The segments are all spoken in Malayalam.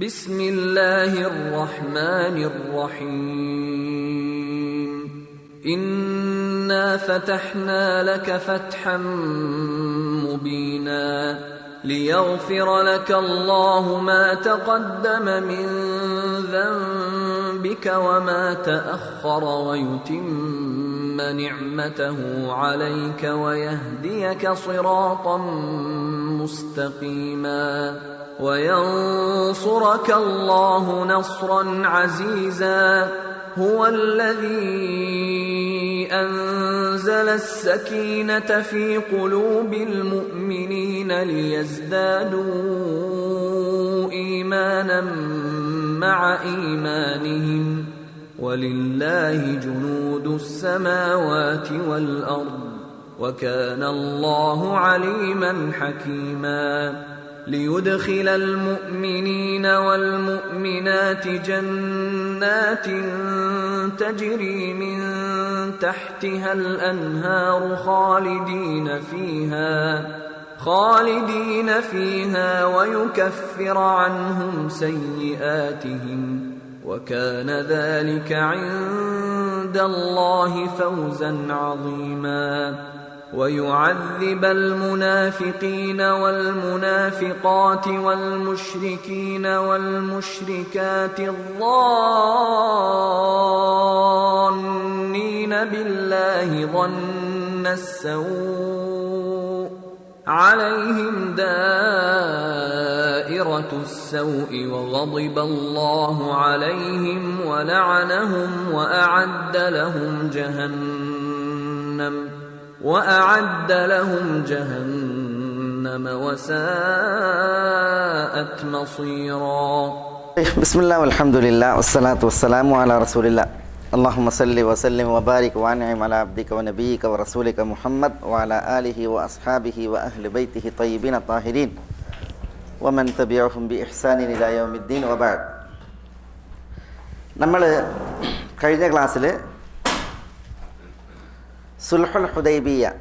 ബിസ്മില്ലാഹിർ റഹ്മാനിർ റഹീം. ഇന്നാ ഫതഹ്നാ ലക ഫത്ഹൻ മുബീനാ ലിയഗ്ഫിറ ലക അല്ലാഹു മാ തഖദ്ദമ മിൻ ذنبك وما تأخر ويتم نعمته عليك ويهديك صراطا مستقيما وينصرك الله نصرا عزيزا هو الذي أنزل السكينة في قلوب المؤمنين ليزدادوا إيمانا مع إيمانهم ولله جنود السماوات والأرض وكان الله عليما حكيما ليدخل المؤمنين والمؤمنات جنات تجري من تحتها الأنهار خالدين فيها ويكفر عنهم سيئاتهم وكان ذلك عند الله فوزا عظيما ويعذب المنافقين والمنافقات والمشركين والمشركات الظانين بالله ظن السوء عليهم دائرة السوء وغضب الله عليهم ولعنهم وأعد لهم جهنم وساءت مصيرا. بسم الله والحمد لله والصلاة والسلام على رسول الله. اللهم صل وسلم وبارك وانعم على عبدك ونبيك ورسولك محمد وعلى آله وأصحابه وأهل بيته الطيبين الطاهرين ومن تبعهم بإحسان إلى يوم الدين وبعد. നമ്മൾ കഴിഞ്ഞ ക്ലാസ്സിൽ സുൽഹുൽ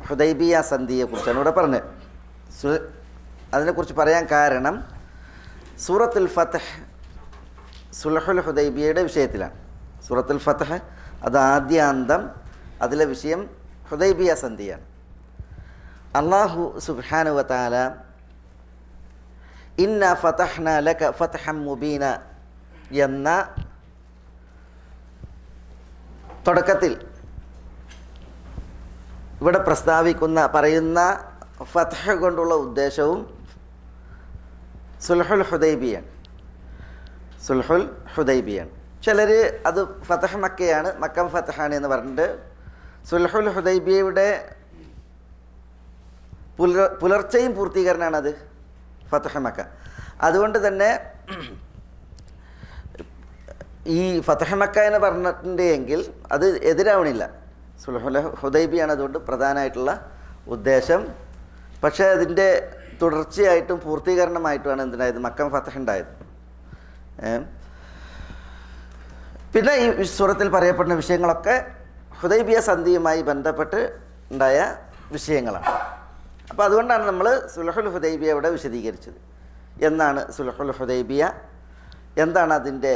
ഹുദൈബിയ സന്ധിയെക്കുറിച്ചാണ് ഇവിടെ പറഞ്ഞത്. അതിനെക്കുറിച്ച് പറയാൻ കാരണം സൂറത്തുൽ ഫത്ഹ് സുൽഹുൽ ഹുദൈബിയയുടെ വിഷയത്തിലാണ്. സൂറത്തുൽ ഫത്ഹ് അത് ആദ്യാന്തം, അതിലെ വിഷയം ഹുദൈബിയ സന്ധിയാണ്. അല്ലാഹു സുബ്ഹാനഹു വ തആല ഇന്നാ ഫതഹ്നാ ലക ഫത്ഹൻ മുബീന എന്ന തുടക്കത്തിൽ ഇവിടെ പറയുന്ന ഫത്ഹ് കൊണ്ടുള്ള ഉദ്ദേശവും സുൽഹുൽ ഹുദൈബിയാണ്. ചിലർ അത് ഫതഹ് മക്കയാണ്, മക്കം ഫതഹാണ് എന്ന് പറഞ്ഞിട്ട് സുൽഹുൽ ഹുദൈബിയയുടെ പുലർച്ചെയും പൂർത്തീകരണമാണ് അത് ഫതഹ് മക്ക. അതുകൊണ്ട് തന്നെ ഈ ഫതഹ് മക്ക എന്ന് പറഞ്ഞിട്ടുണ്ടെങ്കിൽ അത് എതിരാവണില്ല. സുൽഹുൽ ഹുദൈബിയാണ് അതുകൊണ്ട് പ്രധാനമായിട്ടുള്ള ഉദ്ദേശം. പക്ഷേ അതിൻ്റെ തുടർച്ചയായിട്ടും പൂർത്തീകരണമായിട്ടുമാണ് എന്തിനായത് മക്കം ഫതഹ് ഉണ്ടായത്. പിന്നെ ഈ സൂറത്തിൽ പറയപ്പെടുന്ന വിഷയങ്ങളൊക്കെ ഹുദൈബിയ സന്ധിയുമായി ബന്ധപ്പെട്ട് ഉണ്ടായ വിഷയങ്ങളാണ്. അപ്പോൾ അതുകൊണ്ടാണ് നമ്മൾ സുൽഹുൽ ഹുദൈബിയ ഇവിടെ വിശദീകരിച്ചത്. എന്നാണ് സുൽഹുൽ ഹുദൈബിയ, എന്താണ് അതിൻ്റെ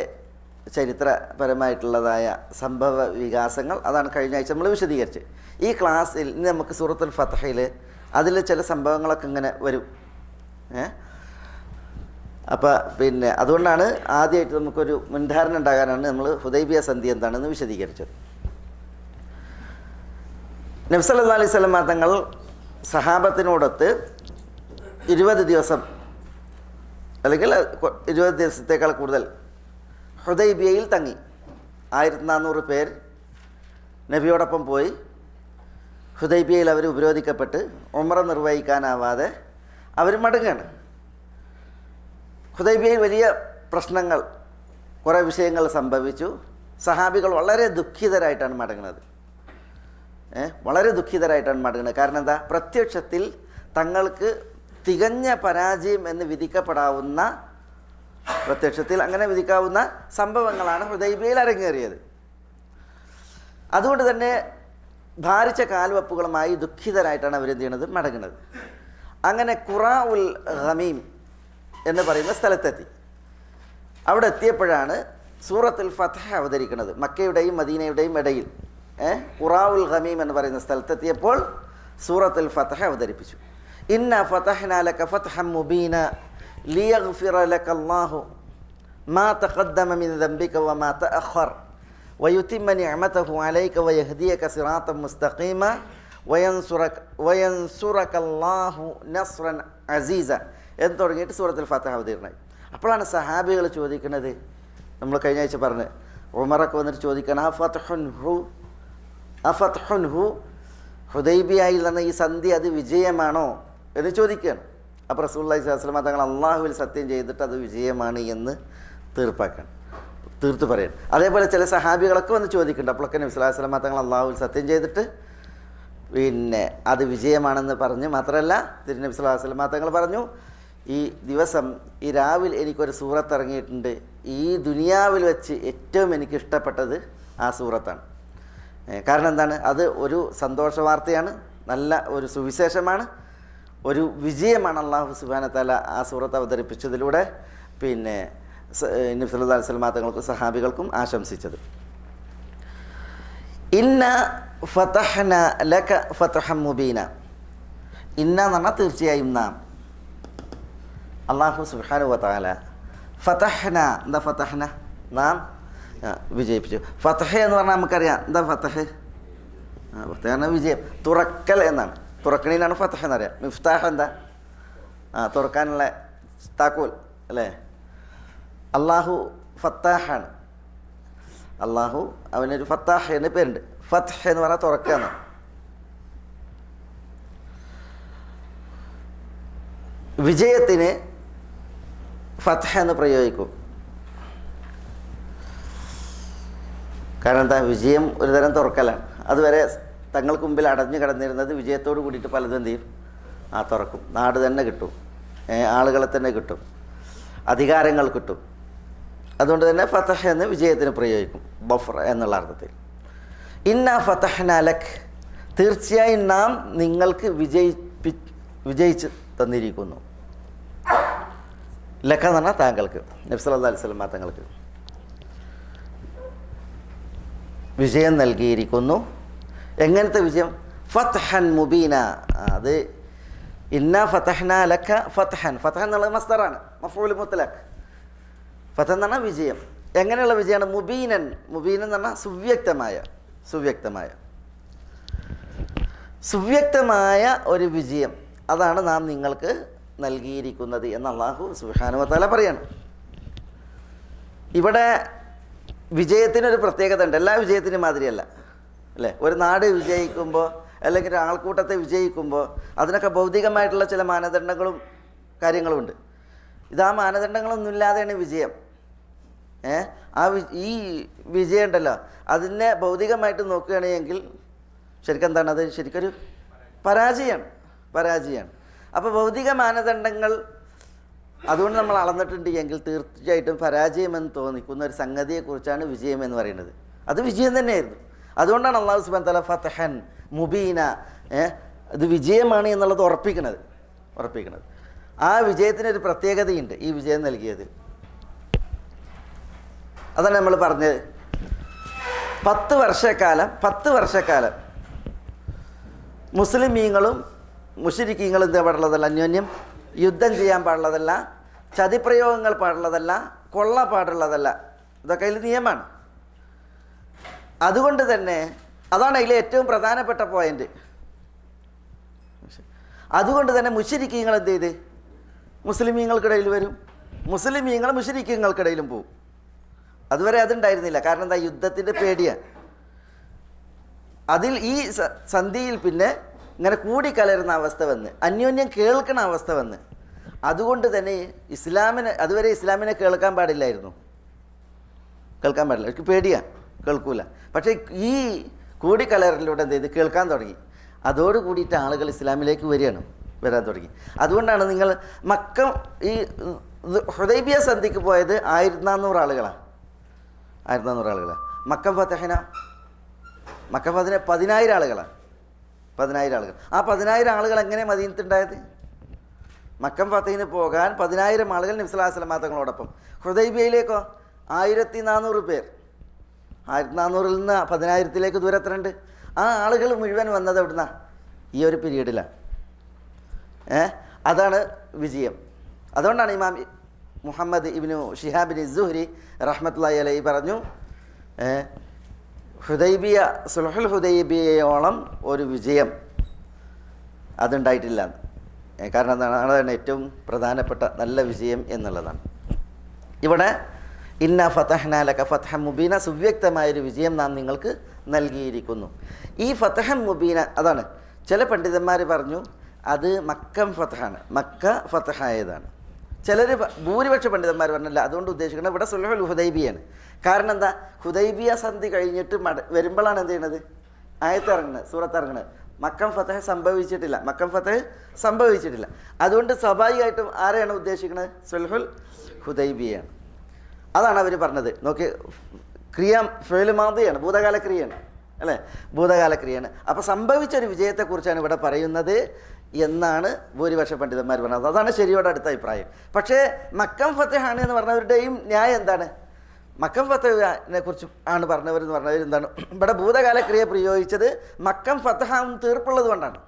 ചരിത്രപരമായിട്ടുള്ളതായ സംഭവ വികാസങ്ങൾ, അതാണ് കഴിഞ്ഞ ആഴ്ച നമ്മൾ വിശദീകരിച്ചത്. ഈ ക്ലാസ്സിൽ ഇനി നമുക്ക് സൂറത്തുൽ ഫത്ഹയിൽ അതിൽ ചില സംഭവങ്ങളൊക്കെ ഇങ്ങനെ വരും. അപ്പോൾ പിന്നെ അതുകൊണ്ടാണ് ആദ്യമായിട്ട് നമുക്കൊരു മുൻധാരണ ഉണ്ടാകാനാണ് നമ്മൾ ഹുദൈബിയ സന്ധി എന്താണെന്ന് വിശദീകരിച്ചത്. നബി സല്ലല്ലാഹു അലൈഹി വസല്ലം തങ്ങൾ സഹാബത്തിനോടൊത്ത് 20 ദിവസം അല്ലെങ്കിൽ 20 ദിവസത്തേക്കാൾ കൂടുതൽ ഹുദൈബിയയിൽ തങ്ങി. 1400 പേർ നബിയോടൊപ്പം പോയി. ഹുദൈബിയയിൽ അവർ ഉപരോധിക്കപ്പെട്ട് ഉംറ നിർവഹിക്കാനാവാതെ അവർ മടങ്ങുകയാണ്. ഹുദൈബിയയിൽ വലിയ പ്രശ്നങ്ങൾ, കുറേ വിഷയങ്ങൾ സംഭവിച്ചു. സഹാബികൾ വളരെ ദുഃഖിതരായിട്ടാണ് മടങ്ങുന്നത്. വളരെ ദുഃഖിതരായിട്ടാണ് മടങ്ങുന്നത്. കാരണം എന്താ? പ്രത്യക്ഷത്തിൽ തങ്ങൾക്ക് തികഞ്ഞ പരാജയം എന്ന് വിധിക്കപ്പെടാവുന്ന, പ്രത്യക്ഷത്തിൽ അങ്ങനെ വിധിക്കാവുന്ന സംഭവങ്ങളാണ് ഹുദൈബിയയിൽ അരങ്ങേറിയത്. അതുകൊണ്ട് തന്നെ ഭാരിച്ച കാൽവെപ്പുകളുമായി ദുഃഖിതരായിട്ടാണ് അവരെന്ത് ചെയ്യണത്? മടങ്ങുന്നത്. അങ്ങനെ ഖുറാഉൽ ഗമീം എന്ന് പറയുന്ന സ്ഥലത്തെത്തി. അവിടെ എത്തിയപ്പോഴാണ് സൂറത്തുൽ ഫത്ഹ അവതരിക്കുന്നത്. മക്കയുടെയും മദീനയുടെയും ഇടയിൽ ഖുറാഉൽ ഗമീം എന്ന് പറയുന്ന സ്ഥലത്തെത്തിയപ്പോൾ സൂറത്തുൽ ഫത്ഹ അവതരിപ്പിച്ചു. ഇന്ന ഫതഹ്നാ ലക ഫത്ഹൻ മുബീന ലിയഗ്ഫിറ ലക അല്ലാഹു മാ തഖദ്ദമ മിൻ ദംബിക വമാ തഅഖർ വയുതിമ്മ നിഅമതഹു അലൈക വയഹ്ദിയക സിറാത്തൻ മുസ്തഖീമ വയൻസുറക അല്ലാഹു നസ്റൻ അസീസ എന്ന് തുടങ്ങിയിട്ട് സൂറത്തുൽ ഫത്ഹ അവതീർണമായി. അപ്പോഴാണ് സഹാബികൾ ചോദിക്കുന്നത്, നമ്മൾ കഴിഞ്ഞ ആഴ്ച പറഞ്ഞ് ഉമറൊക്കെ വന്നിട്ട് ചോദിക്കണം, അഫത്ഹുൻഹു ഹുദൈബിയയിൽ നിന്ന് ഈ സന്ധി അത് വിജയമാണോ എന്ന് ചോദിക്കുകയാണ്. അപ്പോൾ റസൂലുള്ളാഹി സ്വല്ലല്ലാഹു അലൈഹി വസല്ലം തങ്ങൾ അള്ളാഹുവിൽ സത്യം ചെയ്തിട്ട് അത് വിജയമാണ് എന്ന് തീർത്ത് പറയണം. അതേപോലെ ചില സഹാബികളൊക്കെ വന്ന് ചോദിക്കുന്നുണ്ട്. അപ്പോഴൊക്കെ നബി സ്വല്ലല്ലാഹു അലൈഹി വസല്ലം തങ്ങൾ അള്ളാഹുവിൽ സത്യം ചെയ്തിട്ട് പിന്നെ അത് വിജയമാണെന്ന് പറഞ്ഞ്, മാത്രമല്ല തിരുനബി സ്വല്ലല്ലാഹു അലൈഹി വസല്ലം തങ്ങൾ പറഞ്ഞു, ഈ ദിവസം ഈ രാവിലെ എനിക്കൊരു സൂറത്ത് ഇറങ്ങിയിട്ടുണ്ട്, ഈ ദുനിയാവിൽ വെച്ച് ഏറ്റവും എനിക്ക് ഇഷ്ടപ്പെട്ടത് ആ സൂറത്താണ്. കാരണം എന്താണ്? അത് ഒരു സന്തോഷ വാർത്തയാണ്, നല്ല ഒരു സുവിശേഷമാണ്, ഒരു വിജയമാണ് അല്ലാഹു സുബ്ഹാനഹു വ തആല ആ സൂറത്ത് അവതരിപ്പിച്ചതിലൂടെ പിന്നെ നബി സല്ലല്ലാഹു അലൈഹി വസല്ലം തങ്ങൾക്കും സഹാബികൾക്കും ആശംസിച്ചത്. ഇന്ന ഫതഹ്ന ലക ഫതഹൻ മുബീന. ഇന്ന എന്ന് പറഞ്ഞാൽ തീർച്ചയായും നാം, അല്ലാഹു സുബ്ഹാനഹു വ തആല ഫതഹ്ന, എന്താ ഫതഹ്ന? നാം വിജയിപ്പിച്ചു. ഫതഹ് എന്ന് പറഞ്ഞാൽ നമുക്കറിയാം, എന്താ ഫതഹ്? ഫതഹ് വിജയം, തുറക്കൽ എന്നാണ്. തുറക്കണീനാണ് ഫതഹ് എന്നറിയാം. മിഫ്താഹ് എന്താ? തുറക്കാനുള്ള താക്കോൽ അല്ലേ? അള്ളാഹു ഫത്താഹാണ്. അള്ളാഹു അവനൊരു ഫത്താഹ് എന്ന് പേരുണ്ട്. ഫത്ഹ് എന്ന് പറഞ്ഞാൽ തുറക്കുക എന്നാണ്. വിജയത്തിന് ഫത്ഹ് എന്ന് പ്രയോഗിക്കും. കാരണം എന്താ? വിജയം ഒരു തരം തുറക്കലാണ്. അതുവരെ തങ്ങൾക്ക് മുമ്പിൽ അടഞ്ഞു കിടന്നിരുന്നത് വിജയത്തോട് കൂടിയിട്ട് പലതും എന്ത് ചെയ്യും? തുറക്കും. നാട് തന്നെ കിട്ടും, ആളുകളെ തന്നെ കിട്ടും, അധികാരങ്ങൾ കിട്ടും. അതുകൊണ്ട് തന്നെ ഫതഹ് എന്ന് വിജയത്തിന് പ്രയോഗിക്കും, ബഫർ എന്നുള്ള അർത്ഥത്തിൽ. ഇന്ന ഫതഹ്ന ലക്, തീർച്ചയായും നാം നിങ്ങൾക്ക് വിജയിച്ച് തന്നിരിക്കുന്നു. ലക എന്ന് പറഞ്ഞാൽ താങ്കൾക്ക്, നബി സല്ലല്ലാഹു അലൈഹി വസല്ലം തങ്ങൾക്ക് വിജയം നൽകിയിരിക്കുന്നു. എങ്ങനത്തെ വിജയം? ഫത്ഹൻ മുബീന. അത് ഇന്ന ഫതഹ്ന ലക ഫത്ഹൻ, ഫതഹ് എന്നുള്ളത് മസ്ദറാണ്, മഫ്ഊൽ മുത്ലഖ്. ഫതഹ് എന്ന് പറഞ്ഞാൽ വിജയം. എങ്ങനെയുള്ള വിജയമാണ്? മുബീനൻ. മുബീനൻ എന്ന് പറഞ്ഞാൽ സുവ്യക്തമായ ഒരു വിജയം. അതാണ് നാം നിങ്ങൾക്ക് നൽകിയിരിക്കുന്നത് എന്ന് അല്ലാഹു സുബ്ഹാനഹു വ തആല പറയാണ്. ഇവിടെ വിജയത്തിനൊരു പ്രത്യേകത ഉണ്ട്. എല്ലാ വിജയത്തിനും മാതിരിയല്ല അല്ലേ? ഒരു നാട് വിജയിക്കുമ്പോൾ അല്ലെങ്കിൽ ഒരു ആൾക്കൂട്ടത്തെ വിജയിക്കുമ്പോൾ അതിനൊക്കെ ഭൗതികമായിട്ടുള്ള ചില മാനദണ്ഡങ്ങളും കാര്യങ്ങളുമുണ്ട്. ഇതാ മാനദണ്ഡങ്ങളൊന്നും ഇല്ലാതെയാണ് വിജയം. ഈ വിജയം ഉണ്ടല്ലോ, അതിനെ ഭൗതികമായിട്ട് നോക്കുകയാണെങ്കിൽ ശരിക്കും എന്താണ്? അത് ശരിക്കൊരു പരാജയമാണ്. അപ്പോൾ ഭൗതിക മാനദണ്ഡങ്ങൾ അതുകൊണ്ട് നമ്മൾ അളന്നിട്ടുണ്ട് എങ്കിൽ തീർച്ചയായിട്ടും പരാജയമെന്ന് തോന്നിക്കുന്ന ഒരു സംഗതിയെക്കുറിച്ചാണ് വിജയം എന്ന് പറയുന്നത്. അത് വിജയം തന്നെയായിരുന്നു. അതുകൊണ്ടാണ് അല്ലാഹു സുബ്ഹാനഹു വ തആല ഫതഹൻ മുബീന, ഇത് വിജയമാണ് എന്നുള്ളത് ഉറപ്പിക്കുന്നത്. ആ വിജയത്തിനൊരു പ്രത്യേകതയുണ്ട് ഈ വിജയം നൽകിയതിൽ. അതാണ് നമ്മൾ പറഞ്ഞത്. 10 വർഷക്കാലം മുസ്ലിമീങ്ങളും മുശ്രിക്കീങ്ങളും എന്താ പാടുള്ളതല്ല, അന്യോന്യം യുദ്ധം ചെയ്യാൻ പാടുള്ളതല്ല, ചതിപ്രയോഗങ്ങൾ പാടുള്ളതല്ല, കൊള്ള പാടുള്ളതല്ല. ഇതൊക്കെ അതിൽ നിയമമാണ്. അതുകൊണ്ട് തന്നെ അതാണ് അതിലെ ഏറ്റവും പ്രധാനപ്പെട്ട പോയിന്റ്. അതുകൊണ്ട് തന്നെ മുശ്രിക്കീങ്ങൾ എന്ത് ചെയ്ത് മുസ്ലിമീങ്ങൾക്കിടയിൽ വരും, മുസ്ലിമീങ്ങൾ മുശ്രിക്കീങ്ങൾക്കിടയിലും പോവും. അതുവരെ അതുണ്ടായിരുന്നില്ല. കാരണം എന്താ? യുദ്ധത്തിൻ്റെ പേടിയാണ്. അതിൽ ഈ സന്ധിയിൽ പിന്നെ ഇങ്ങനെ കൂടിക്കലരുന്ന അവസ്ഥ വന്ന്, അന്യോന്യം കേൾക്കുന്ന അവസ്ഥ വന്ന്, അതുകൊണ്ട് തന്നെ അതുവരെ ഇസ്ലാമിനെ കേൾക്കാൻ പാടില്ലായിരുന്നു. അവർക്ക് പേടിയാണ്, കേൾക്കൂല. പക്ഷേ ഈ കൂടിക്കലറിലൂടെ എന്ത് ചെയ്ത് കേൾക്കാൻ തുടങ്ങി. അതോടുകൂടിയിട്ട് ആളുകൾ ഇസ്ലാമിലേക്ക് വരാൻ തുടങ്ങി. അതുകൊണ്ടാണ് നിങ്ങൾ ഈ ഹുദൈബിയ സന്ധിക്ക് പോയത് 1400 ആളുകളാണ്. മക്ക ഫതഹിന് 10,000 ആളുകളാണ്. 10,000 ആളുകൾ. ആ 10,000 ആളുകൾ എങ്ങനെ മദീനത്തുണ്ടായത്? മക്കം ഫത്തഹിന് പോകാൻ 10,000 ആളുകൾ നബി സല്ലല്ലാഹു അലൈഹി വസല്ലം തങ്ങളോടൊപ്പം. ഹുദൈബിയയിലേക്കോ 1400 പേർ. 1400-ൽ നിന്ന് 10,000-ലേക്ക് ദൂരം എത്ര ഉണ്ട്? ആ ആളുകൾ മുഴുവൻ വന്നത് എവിടുന്ന? ഈ ഒരു പീരീഡിലാണ്. അതാണ് വിജയം. അതുകൊണ്ടാണ് ഇമാം മുഹമ്മദ് ഇബ്നു ഷിഹാബിൻ സുഹ്രി റഹ്മത്തുള്ളാഹി അലൈഹി പറഞ്ഞു, ഹുദൈബിയ സുൽഹുൽ ഹുദൈബിയയോളം ഒരു വിജയം അതുണ്ടായിട്ടില്ല. കാരണം എന്താണ്? അതാണ് ഏറ്റവും പ്രധാനപ്പെട്ട നല്ല വിജയം എന്നുള്ളതാണ്. ഇവിടെ ഇന്ന ഫതഹ്നാ ലക ഫത്ഹൻ മുബീന, സുവ്യക്തമായൊരു വിജയം നാം നിങ്ങൾക്ക് നൽകിയിരിക്കുന്നു. ഈ ഫതഹൻ മുബീന അതാണ്. ചില പണ്ഡിതന്മാർ പറഞ്ഞു അത് മക്കം ഫതഹാണ്, മക്ക ഫതഹായതാണ്. ചിലർ ഭൂരിപക്ഷ പണ്ഡിതന്മാർ പറഞ്ഞില്ല, അതുകൊണ്ട് ഉദ്ദേശിക്കുന്നത് ഇവിടെ സുൽഹുൽ ഹുദൈബിയാണ്. കാരണം എന്താ? ഹുദൈബിയ സന്ധി കഴിഞ്ഞിട്ട് വരുമ്പോഴാണ് എന്ത് ചെയ്യണത്? ആയത്തിറങ്ങുന്നത്, സൂറത്തിറങ്ങുന്നത്. മക്കം ഫതഹ് സംഭവിച്ചിട്ടില്ല, മക്കം ഫതഹ് സംഭവിച്ചിട്ടില്ല. അതുകൊണ്ട് സ്വാഭാവികമായിട്ടും ആരെയാണ് ഉദ്ദേശിക്കുന്നത്? സുൽഹുൽ ഹുദൈബിയാണ്. അതാണ് അവർ പറഞ്ഞത്. നോക്കി, ക്രിയ ഫെയിൽ മാദിയാണ്, ഭൂതകാല ക്രിയയാണ് അല്ലേ, ഭൂതകാല ക്രിയയാണ്. അപ്പോൾ സംഭവിച്ചൊരു വിജയത്തെക്കുറിച്ചാണ് ഇവിടെ പറയുന്നത് എന്നാണ് ഭൂരിപക്ഷ പണ്ഡിതന്മാർ പറഞ്ഞത്. അതാണ് ശരിയോട് അടുത്ത അഭിപ്രായം. പക്ഷേ മക്കം ഫതഹാണ് എന്ന് പറഞ്ഞവരുടെയും ന്യായം എന്താണ്? മക്കം ഫതഹിനെ കുറിച്ച് ആണ് പറഞ്ഞവരെന്ന് പറഞ്ഞവർ എന്താണ്? ഇവിടെ ഭൂതകാല ക്രിയ പ്രയോഗിച്ചത് മക്കം ഫതഹാവും തീർപ്പുള്ളത് കൊണ്ടാണ്.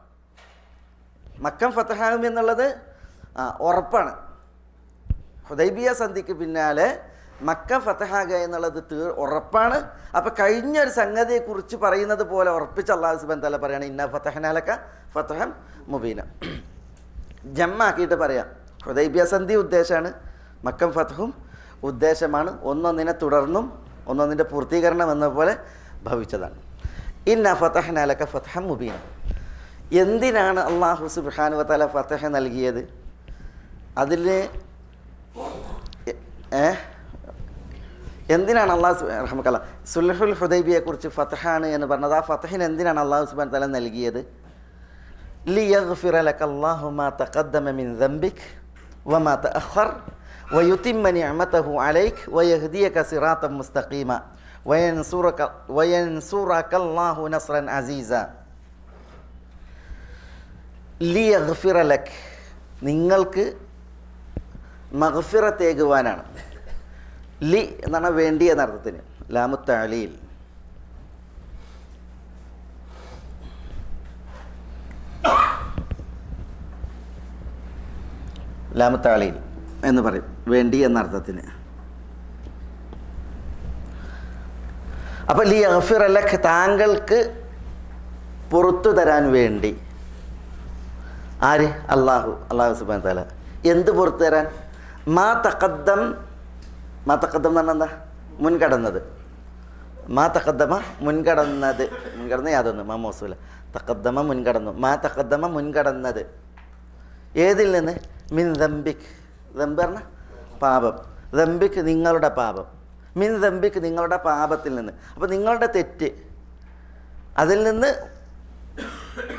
മക്കം ഫതഹാവും എന്നുള്ളത് ഉറപ്പാണ്. ഹുദൈബിയ സന്ധിക്ക് പിന്നാലെ മക്ക ഫതഹാക എന്നുള്ളത് ഉറപ്പാണ്. അപ്പോൾ കഴിഞ്ഞൊരു സംഗതിയെക്കുറിച്ച് പറയുന്നത് പോലെ ഉറപ്പിച്ച് അല്ലാഹു സുബ്ഹാനഹു വ തആല പറയാണ്, ഇന്ന ഫതഹ്നാ ലക ഫതഹൻ മുബീന. ജമ്മാക്കിയിട്ട് പറയാം, ഹുദൈബിയ സന്ധി ഉദ്ദേശമാണ്, മക്കം ഫതഹും ഉദ്ദേശമാണ്. ഒന്നൊന്നിനെ തുടർന്നും ഒന്നൊന്നിൻ്റെ പൂർത്തീകരണം എന്ന പോലെ ഭവിച്ചതാണ്. ഇന്ന ഫതഹ്നാ ലക ഫതഹൻ മുബീന. എന്തിനാണ് അല്ലാഹു സുബ്ഹാനഹു വ തആല ഫതഹ് നൽകിയത്? അതിൽ എന്തിനാണ് അള്ളാഹു റഹ്മക്കല്ല സുൽഹുൽ ഹുദൈബിയെക്കുറിച്ച് ഫതഹാണ് എന്ന് പറഞ്ഞത്? ആ ഫതഹിന് എന്തിനാണ് അള്ളാഹു സുബ്ഹാനഹു വ തആല നൽകിയത്? ലിയഗ്ഫിറ ലക അല്ലാഹു മാ തഖദ്ദമ മിൻ ദംബിക വമാ തഅഖർ വയുതിമ്മ നിഅമതഹു അലൈക വയഹ്ദിയക സിറാത്തൻ മുസ്തഖീമ വയൻസുറക അല്ലാഹു നസ്റൻ അസീസ. ലിയഗ്ഫിറ ലക, നിങ്ങൾക്ക് മഗ്ഫിറത്തേകുവാനാണ്. ലി എന്നാണ് വേണ്ടി എന്നർത്ഥത്തിന്, ലാമു തഅലീൽ. ലാമു തഅലീൽ എന്ന് പറയും, വേണ്ടി എന്നർത്ഥത്തിന്. അപ്പോൾ ലി യഗ്ഫിറ ലക, താങ്കൾക്ക് പുറത്തു തരാൻ വേണ്ടി. ആര്? അള്ളാഹു സുബ്ഹാനഹു വ തആല. എന്ത് പുറത്തു തരാൻ? മാ തഖദ്ദം എന്ന് പറഞ്ഞാൽ എന്താ? മുൻകടന്നത്. മാ തഖദ്ദമ, മുൻകടന്നത്. മുൻകടന്ന് യാതൊന്ന് മാ മൗസൂല. തഖദ്ദമ മുൻകടന്നു. മാ തഖദ്ദമ മുൻകടന്നത്. ഏതിൽ നിന്ന്? മിൻ ദംബിക്. ദംബ് പറഞ്ഞ പാപം. ദംബിക് നിങ്ങളുടെ പാപം. മിൻ ദംബിക് നിങ്ങളുടെ പാപത്തിൽ നിന്ന്. അപ്പോൾ നിങ്ങളുടെ തെറ്റ്, അതിൽ നിന്ന്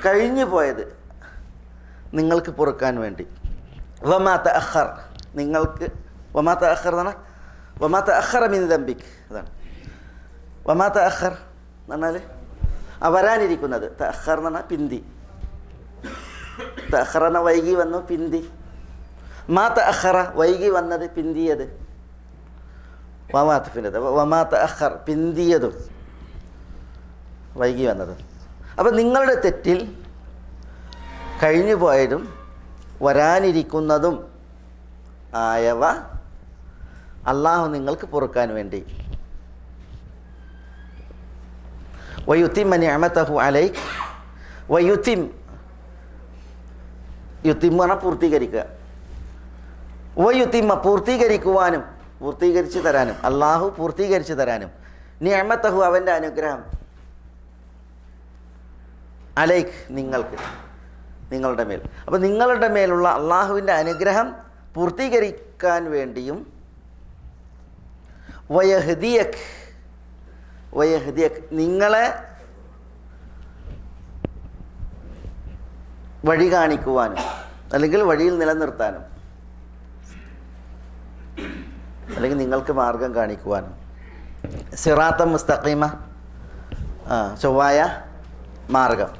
കഴിഞ്ഞു പോയത് നിങ്ങൾക്ക് പൊറുക്കാൻ വേണ്ടി. വമാ തഅഖർ, നിങ്ങൾക്ക് വമാ തഅഖർ എന്നാണ്. വമാ തഅഖറ മിൻ ദംബിക്, അതാണ് വമാ തഅഖർ എന്ന് പറഞ്ഞാൽ വരാനിരിക്കുന്നത്. തഅഖർ എന്ന് പറഞ്ഞാൽ പിന്തി. തഅഖറ എന്ന വൈകി വന്നു, പിന്തി. മാ തഅഖറ വൈകി വന്നത്, പിന്തിയത്. വമാ തഅഖർ പിന്തിയതും വൈകി വന്നത്. അപ്പം നിങ്ങളുടെ തെറ്റിൽ കഴിഞ്ഞു പോയതും വരാനിരിക്കുന്നതും ആയവ അള്ളാഹു നിങ്ങൾക്ക് പൊറുക്കാൻ വേണ്ടി. വയുതിമ്മ നിഅമതഹു അലൈക, വയുതിം, യുതിം പറഞ്ഞാൽ പൂർത്തീകരിക്കുക. വയുതിമ്മ പൂർത്തീകരിക്കുവാനും, പൂർത്തീകരിച്ച് തരാനും, അള്ളാഹു പൂർത്തീകരിച്ച് തരാനും. നിഅമതഹു അവൻ്റെ അനുഗ്രഹം, അലൈക് നിങ്ങൾക്ക്, നിങ്ങളുടെ മേൽ. അപ്പോൾ നിങ്ങളുടെ മേലുള്ള അള്ളാഹുവിൻ്റെ അനുഗ്രഹം പൂർത്തീകരിക്കാൻ വേണ്ടിയും വയഹ്ദിയക്, നിങ്ങളെ വഴി കാണിക്കുവാനും അല്ലെങ്കിൽ വഴിയിൽ നിലനിർത്താനും അല്ലെങ്കിൽ നിങ്ങൾക്ക് മാർഗം കാണിക്കുവാനും. സിറാത്ത മുസ്തഖീമ, ചൊവ്വായ മാർഗം.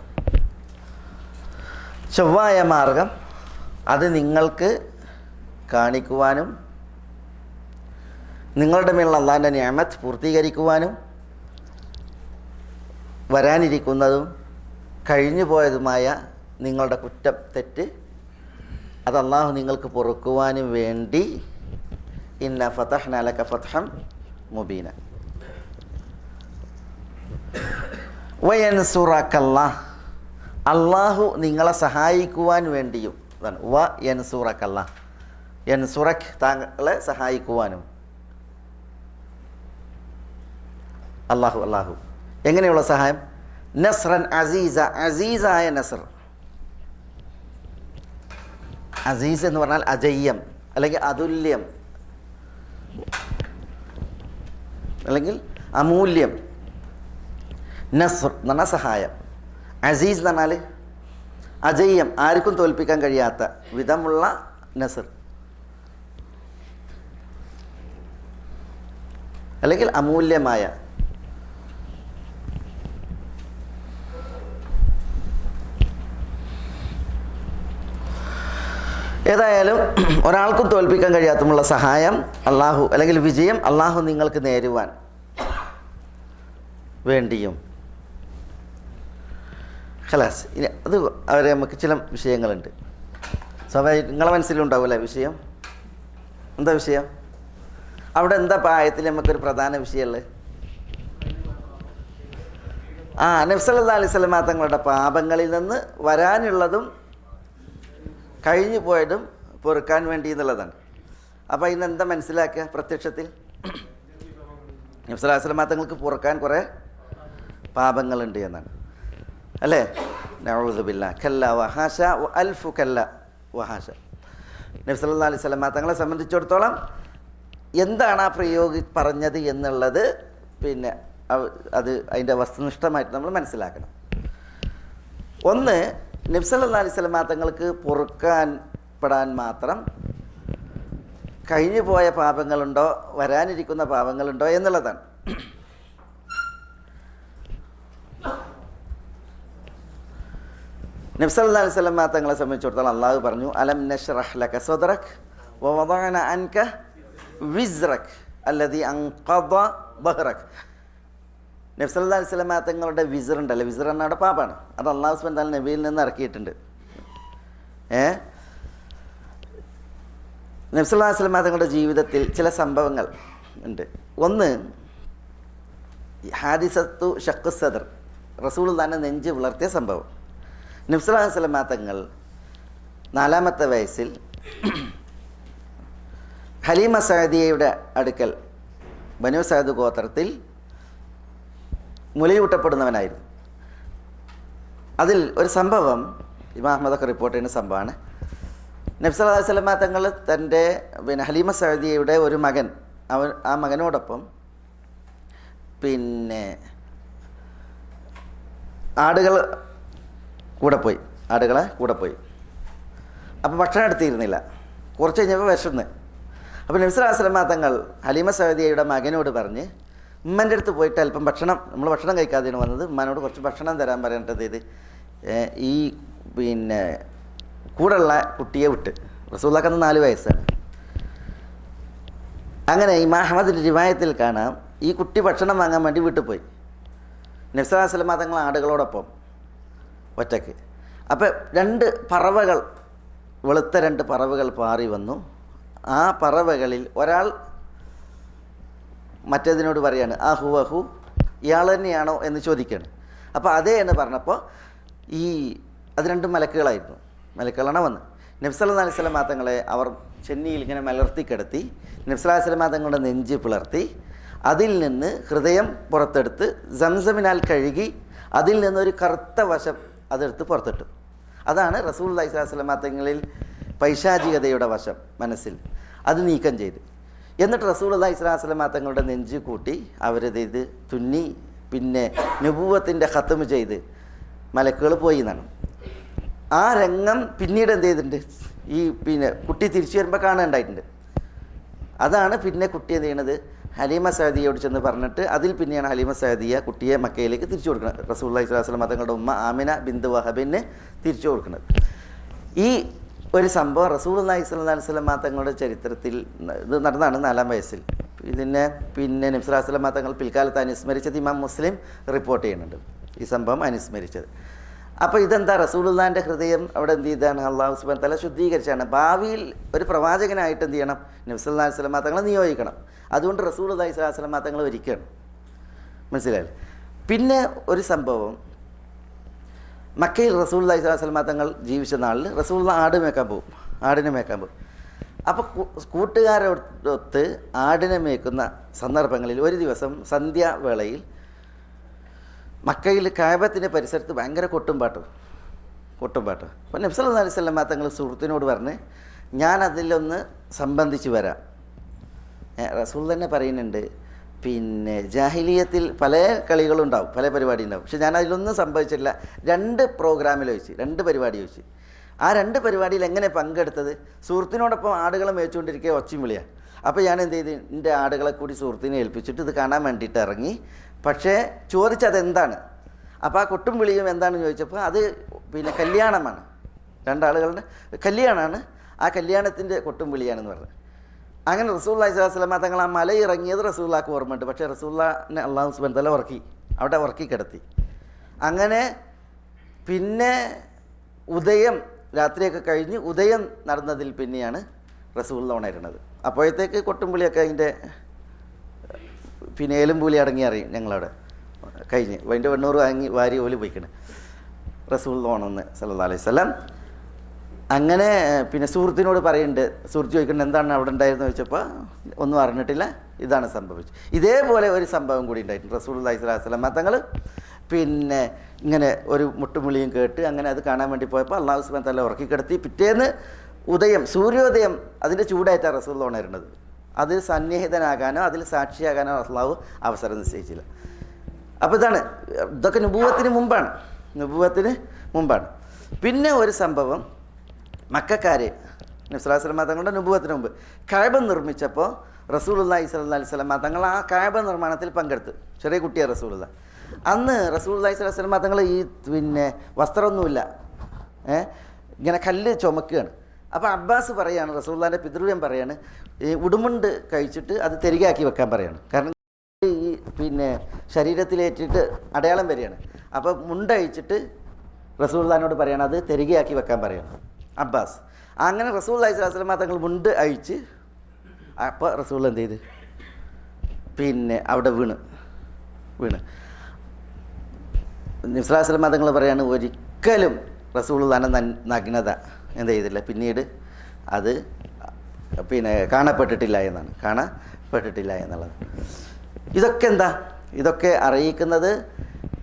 ചൊവ്വായ മാർഗം അത് നിങ്ങൾക്ക് കാണിക്കുവാനും നിങ്ങളുടെ മേലുള്ള അള്ളാഹിൻ്റെ നിഅമത്ത് പൂർത്തീകരിക്കുവാനും വരാനിരിക്കുന്നതും കഴിഞ്ഞു പോയതുമായ നിങ്ങളുടെ കുറ്റം തെറ്റ് അത് അള്ളാഹു നിങ്ങൾക്ക് പൊറുക്കുവാനും വേണ്ടി ഇന്ന ഫതഹ്ന ലക ഫത്ഹൻ മുബീന വയൻസുറക്കല്ലാഹ് അള്ളാഹു നിങ്ങളെ സഹായിക്കുവാൻ വേണ്ടിയും അതാണ് വയൻസുറക്കല്ലാഹ് യൻസുറക് താങ്കളെ സഹായിക്കുവാനും അള്ളാഹു എങ്ങനെയുള്ള സഹായം നസ്റൻ അസീസ അസീസായ നസ്ർ അസീസ് എന്ന് പറഞ്ഞാൽ അജയ്യം അല്ലെങ്കിൽ അതുല്യം അല്ലെങ്കിൽ അമൂല്യം നസ്ർ എന്ന് പറഞ്ഞാൽ സഹായം അസീസ് എന്ന് പറഞ്ഞാൽ അജയ്യം ആർക്കും തോൽപ്പിക്കാൻ കഴിയാത്ത വിധമുള്ള നസ്ർ അല്ലെങ്കിൽ അമൂല്യമായ ഏതായാലും ഒരാൾക്കും തോൽപ്പിക്കാൻ കഴിയാത്തമുള്ള സഹായം അള്ളാഹു അല്ലെങ്കിൽ വിജയം അള്ളാഹു നിങ്ങൾക്ക് നേരുവാൻ വേണ്ടിയും ഖലാസ്. ഇനി അത് അവരെ നമുക്ക് ചില വിഷയങ്ങളുണ്ട്. സ്വാഭാവികം നിങ്ങളെ മനസ്സിലുണ്ടാവില്ലേ വിഷയം? എന്താ വിഷയം? അവിടെ എന്താ പായത്തിൽ നമുക്കൊരു പ്രധാന വിഷയമുള്ളത്? നബി സല്ലല്ലാഹു അലൈഹി വസല്ലം തങ്ങളുടെ പാപങ്ങളിൽ നിന്ന് വരാനുള്ളതും കഴിഞ്ഞു പോയതും പൊറുക്കാൻ വേണ്ടി എന്നുള്ളതാണ്. അപ്പോൾ ഇന്ന് എന്താ മനസ്സിലാക്കുക? പ്രത്യക്ഷത്തിൽ നബി സല്ലല്ലാഹു അലൈഹി വസല്ലം തങ്ങൾക്ക് പൊറുക്കാൻ കുറേ പാപങ്ങളുണ്ട് എന്നാണ് അല്ലേ? നഊദു ബില്ലാഹ് കല്ല വഹാശ അൽഫു കല്ല വഹാശ. നബി സല്ലല്ലാഹു അലൈഹി വസല്ലം തങ്ങളെ സംബന്ധിച്ചിടത്തോളം എന്താണ് ആ പറഞ്ഞത് എന്നുള്ളത് പിന്നെ അത് അതിൻ്റെ വസ്തുനിഷ്ഠമായിട്ട് നമ്മൾ മനസ്സിലാക്കണം. ഒന്ന്, നബി സല്ലല്ലാഹു അലൈഹി വസല്ലം തങ്ങൾക്ക് പൊറുക്കാൻ പെടാൻ മാത്രം കഴിഞ്ഞു പോയ പാപങ്ങളുണ്ടോ വരാനിരിക്കുന്ന പാപങ്ങളുണ്ടോ എന്നുള്ളതാണ്. നബി സല്ലല്ലാഹു അലൈഹി വസല്ലം തങ്ങളെ സംബന്ധിച്ചിടത്തോളം അള്ളാഹു പറഞ്ഞു, അലം നശ്റഹ് ലക സദ്റക് വവദഅന അൻക വിസ്റക് അല്ലദീ അൻഖദ ദഹ്റക്. നബി സല്ലല്ലാഹു അലൈഹി വസല്ലം തങ്ങളുടെ വിസ്ർ ഉണ്ടല്ലോ, വിസ്ർ എന്നാണ് പാപാണ്. അത് അള്ളാഹു സുബ്ഹാനഹു വ തആല നബിയിൽ നിന്ന് ഇറക്കിയിട്ടുണ്ട്. നബി സല്ലല്ലാഹു അലൈഹി വസല്ലം തങ്ങളുടെ ജീവിതത്തിൽ ചില സംഭവങ്ങൾ ഉണ്ട്. ഒന്ന്, ഹാദിസത്തു ഷഖ്ഖു സദ്ർ, റസൂലുള്ളാഹിന്റെ നെഞ്ച് വിളർത്തിയ സംഭവം. നബി സല്ലല്ലാഹു അലൈഹി വസല്ലം തങ്ങൾ 4-ാമത്തെ വയസ്സിൽ ഹലീമ സഅദിയയുടെ അടുക്കൽ ബനു സഅദ് ഗോത്രത്തിൽ മുലയൂട്ടപ്പെടുന്നവനായിരുന്നു. അതിൽ ഒരു സംഭവം ഇമാം അഹ്മദൊക്കെ റിപ്പോർട്ട് ചെയ്യുന്ന സംഭവമാണ്. നബി സല്ലല്ലാഹു അലൈഹി വസല്ലം തങ്ങൾ തൻ്റെ ഹലീമ സഅദിയയുടെ ഒരു മകൻ, ആ മകനോടൊപ്പം ആടുകളെ കൂടെ പോയി. അപ്പോൾ ഭക്ഷണം എടുത്തിരുന്നില്ല. കുറച്ച് കഴിഞ്ഞപ്പോൾ വിശന്ന്. അപ്പോൾ നബി സല്ലല്ലാഹു അലൈഹി വസല്ലം തങ്ങൾ ഹലീമ സഅദിയയുടെ മകനോട് പറഞ്ഞ്, ഉമ്മൻ്റെ അടുത്ത് പോയിട്ട് അല്പം നമ്മൾ ഭക്ഷണം കഴിക്കാതെയാണ് വന്നത്, ഉമ്മാനോട് കുറച്ച് ഭക്ഷണം തരാൻ പറയേണ്ടത് ഇത് ഈ കൂടെയുള്ള കുട്ടിയെ വിട്ട്. റസൂലുള്ളാഹിക്ക് 4 വയസ്സാണ്. അങ്ങനെ ഇമാം അഹ്മദിൻ്റെ റിവായത്തിൽ കാണാം, ഈ കുട്ടി ഭക്ഷണം വാങ്ങാൻ വേണ്ടി വീട്ടിൽ പോയി. നബി സല്ലല്ലാഹു അലൈഹി വസല്ലം തങ്ങൾ ആടുകളോടൊപ്പം ഒറ്റയ്ക്ക്. അപ്പോൾ 2 പറവകൾ, വെളുത്ത 2 പറവകൾ പാറി വന്നു. ആ പറവകളിൽ ഒരാൾ മറ്റേതിനോട് പറയാണ്, അഹു ഇയാൾ തന്നെയാണോ എന്ന് ചോദിക്കുകയാണ്. അപ്പോൾ അതേ എന്ന് പറഞ്ഞപ്പോൾ അത് 2 മലക്കുകളാണ് വന്ന് നബി സല്ലല്ലാഹു അലൈഹി വസല്ലം തങ്ങളെ അവർ ചെന്നിയിൽ ഇങ്ങനെ മലർത്തി കിടത്തി. നബി സല്ലല്ലാഹു അലൈഹി വസല്ലം തങ്ങളുടെ നെഞ്ച് പിളർത്തി അതിൽ നിന്ന് ഹൃദയം പുറത്തെടുത്ത് സംസമിനാൽ കഴുകി അതിൽ നിന്നൊരു കറുത്ത വശം അതെടുത്ത് പുറത്തിട്ടു. അതാണ് റസൂലുള്ളാഹി സ്വല്ലല്ലാഹു അലൈഹി വസല്ലം തങ്ങളിൽ പൈശാചികതയുടെ വശം മനസ്സിൽ അത് നീക്കം ചെയ്ത്. എന്നിട്ട് റസൂലുള്ളാഹി സ്വല്ലല്ലാഹു അലൈഹി വസല്ലം തങ്ങളുടെ നെഞ്ച് കൂട്ടി അവരത് തുന്നി പിന്നെ നുബുവത്തിൻ്റെ ഖത്മ് ചെയ്ത് മലക്കുകൾ പോയി എന്നാണ്. ആ രംഗം പിന്നീട് എന്ത് ചെയ്തിട്ടുണ്ട്, ഈ കുട്ടി തിരിച്ചു വരുമ്പോൾ കാണാനുണ്ടായിട്ടുണ്ട്. അതാണ് പിന്നെ കുട്ടി എന്ത് ചെയ്യണത്, ഹലീമ സഅദിയോട് ചെന്ന് പറഞ്ഞിട്ട് അതിൽ പിന്നെയാണ് ഹലീമ സഅദിയ കുട്ടിയെ മക്കയിലേക്ക് തിരിച്ചു കൊടുക്കുന്നത്. റസൂലുള്ളാഹി സ്വല്ലല്ലാഹു അലൈഹി വസല്ലം തങ്ങളുടെ ഉമ്മ ആമിന ബിന്ത് വഹബിന് തിരിച്ചു കൊടുക്കുന്നത്. ഈ ഒരു സംഭവം റസൂലുള്ളാഹി സ്വല്ലല്ലാഹു അലൈഹി വസല്ലം തങ്ങളുടെ ചരിത്രത്തിൽ ഇത് നടന്നതാണ് 4-ാം വയസ്സിൽ. പിന്നെ നബി സല്ലല്ലാഹു അലൈഹി വസല്ലം തങ്ങൾ പിൽക്കാലത്ത് അനുസ്മരിച്ചത് ഇമാം മുസ്ലിം റിപ്പോർട്ട് ചെയ്യുന്നുണ്ട്, ഈ സംഭവം അനുസ്മരിച്ചത്. അപ്പോൾ ഇതെന്താ, റസൂലുള്ളാഹിൻ്റെ ഹൃദയം അവിടെ എന്ത് ചെയ്താണ്, അള്ളാഹു സുബ്ഹാനഹു വ തആല ശുദ്ധീകരിച്ചാണ്. ഭാവിയിൽ ഒരു പ്രവാചകനായിട്ട് എന്ത് ചെയ്യണം, നബി സല്ലല്ലാഹു അലൈഹി വസല്ലം തങ്ങളെ നിയോഗിക്കണം. അതുകൊണ്ട് റസൂലുള്ളാഹി സ്വല്ലല്ലാഹു അലൈഹി വസല്ലം തങ്ങളെ ഒരുക്കുകയാണ്. മനസ്സിലായില്ലേ? പിന്നെ ഒരു സംഭവം, മക്കയിൽ റസൂലുള്ളാഹി സ്വല്ലല്ലാഹു അലൈഹി വസല്ലം തങ്ങൾ ജീവിച്ച നാളിൽ റസൂലുള്ളാഹി ആടിനെ മേക്കാൻ പോകും. അപ്പോൾ കൂട്ടുകാരൊത്ത് ആടിനെ മേക്കുന്ന സന്ദർഭങ്ങളിൽ ഒരു ദിവസം സന്ധ്യാവേളയിൽ മക്കയിൽ കഅബത്തിന്റെ പരിസരത്ത് ഭയങ്കര കൊട്ടുംപാട്ട്. അപ്പോൾ നബി സല്ലല്ലാഹു അലൈഹി വസല്ലം തങ്ങൾ സുഹൃത്തിനോട് പറഞ്ഞ്, ഞാൻ അതിലൊന്ന് സംബന്ധിച്ച് വരാം. റസൂൽ തന്നെ പറയുന്നുണ്ട്, പിന്നെ ജാഹിലിയത്തിൽ പല കളികളുണ്ടാവും, പല പരിപാടി ഉണ്ടാവും, പക്ഷെ ഞാൻ അതിലൊന്നും സംഭവിച്ചിട്ടില്ല. 2 പ്രോഗ്രാമിൽ വെച്ച് 2 പരിപാടി വെച്ച്, ആ 2 പരിപാടിയിൽ എങ്ങനെ പങ്കെടുത്തത്, സുഹൃത്തിനോടൊപ്പം ആടുകളെ മേച്ചുകൊണ്ടിരിക്കുക, ഒച്ചയും വിളിയാണ്. അപ്പോൾ ഞാൻ എന്ത് ചെയ്ത്, എൻ്റെ ആടുകളെ കൂടി സുഹൃത്തിനെ ഏൽപ്പിച്ചിട്ട് ഇത് കാണാൻ വേണ്ടിയിട്ട് ഇറങ്ങി. പക്ഷേ ചോദിച്ചതെന്താണ്, അപ്പോൾ ആ കൊട്ടും വിളിയും എന്താണെന്ന് ചോദിച്ചപ്പോൾ അത് പിന്നെ കല്യാണമാണ്, 2 ആളുകളുടെ കല്യാണമാണ്, ആ കല്യാണത്തിൻ്റെ കൊട്ടും വിളിയാണെന്ന് പറഞ്ഞു. അങ്ങനെ റസൂലുള്ളാഹി സ്വല്ലല്ലാഹു അലൈഹി വസല്ലം തങ്ങൾ ആ മല ഇറങ്ങിയത് റസൂലുള്ളാഹിക്ക് ഓർമ്മയുണ്ട്. പക്ഷേ റസൂലുള്ളാഹിനെ അല്ലാഹു സുബ്ഹാനഹു വ തആല അവിടെ ഉറക്കി കിടത്തി. അങ്ങനെ പിന്നെ ഉദയം, രാത്രിയൊക്കെ കഴിഞ്ഞ് ഉദയം നടന്നതിൽ പിന്നെയാണ് റസൂലുള്ളാഹി ഉണരുന്നത്. അപ്പോഴത്തേക്ക് കൊട്ടുംപുളിയൊക്കെ അതിൻ്റെ പിന്നെ ഏലുംപൂലി അടങ്ങി അറിയും ഞങ്ങളവിടെ കഴിഞ്ഞ്, അതിൻ്റെ 800 വാരി ഓല് പോയിക്കണ്. റസൂലുള്ളാഹി ഉണർന്ന് സല്ലല്ലാഹു അലൈഹി വസല്ലം. അങ്ങനെ പിന്നെ സുഹൃത്തിനോട് പറയുന്നുണ്ട്, സുഹൃത്ത് ചോദിക്കുന്നുണ്ട് എന്താണ് അവിടെ ഉണ്ടായിരുന്നു ചോദിച്ചപ്പോൾ ഒന്നും അറിഞ്ഞിട്ടില്ല, ഇതാണ് സംഭവിച്ചത്. ഇതേപോലെ ഒരു സംഭവം കൂടി ഉണ്ടായിട്ടുണ്ട്. റസൂലുള്ളാഹി സ്വല്ലല്ലാഹു അലൈഹി വസല്ലം തങ്ങൾ പിന്നെ ഇങ്ങനെ ഒരു മുട്ടുമുളിയും കേട്ട് അങ്ങനെ അത് കാണാൻ വേണ്ടി പോയപ്പോൾ അല്ലാഹു സുബ്ഹാനഹു വ തആല ഉറക്കിക്കിടത്തി. പിറ്റേന്ന് ഉദയം, സൂര്യോദയം, അതിൻ്റെ ചൂടായിട്ടാണ് റസൂലുള്ളാഹി ഉണരുന്നത്. അത് സന്നിഹിതനാകാനോ അതിൽ സാക്ഷിയാകാനോ അല്ലാഹു അവസരം നിശ്ചയിച്ചില്ല. അപ്പോൾ ഇതൊക്കെ നുബുവത്തിന് മുമ്പാണ്. പിന്നെ ഒരു സംഭവം, മക്കക്കാർ നബി സല്ലല്ലാഹു അലൈഹി വസല്ലം തങ്ങളുടെ നുബുവത്തിന് മുമ്പ് കഅബ നിർമ്മിച്ചപ്പോൾ റസൂലുള്ളാഹി സ്വല്ലല്ലാഹു അലൈഹി വസല്ലം തങ്ങൾ ആ കഅബ നിർമ്മാണത്തിൽ പങ്കെടുത്തു. ചെറിയ കുട്ടിയാണ് റസൂലുള്ളാഹി. അന്ന് റസൂലുള്ളാഹി സ്വല്ലല്ലാഹു അലൈഹി വസല്ലം തങ്ങൾ ഈ പിന്നെ വസ്ത്രമൊന്നുമില്ല, ഇങ്ങനെ കല്ല് ചുമക്കുകയാണ്. അപ്പോൾ അബ്ബാസ് പറയാണ്, റസൂലുള്ളാഹിൻ്റെ പിതൃവ്യം പറയാണ്, ഈ ഉടുമുണ്ട് കഴിച്ചിട്ട് അത് തിരികെയാക്കി വെക്കാൻ പറയാണ്. കാരണം ഈ പിന്നെ ശരീരത്തിലേറ്റിട്ട് അടയാളം വരികയാണ്. അപ്പോൾ മുണ്ടഴിച്ചിട്ട് റസൂലുള്ളാഹിനോട് പറയാണ് അത് തിരികെയാക്കി വെക്കാൻ പറയാണ് അബ്ബാസ്. അങ്ങനെ റസൂലുള്ളാഹി സ്വല്ലല്ലാഹു അലൈഹി വസല്ലം തങ്ങൾ മുണ്ട് അഴിച്ച്, അപ്പോൾ റസൂൽ എന്ത് ചെയ്ത് പിന്നെ അവിടെ വീണ് നബി സല്ലല്ലാഹു അലൈഹി വസല്ലം തങ്ങൾ പറയാണ്, ഒരിക്കലും റസൂലുള്ളാഹിന്റെ നഗ്നത എന്ത് ചെയ്തില്ല, പിന്നീട് അത് പിന്നെ കാണപ്പെട്ടിട്ടില്ല എന്നുള്ളത്. ഇതൊക്കെ അറിയിക്കുന്നത്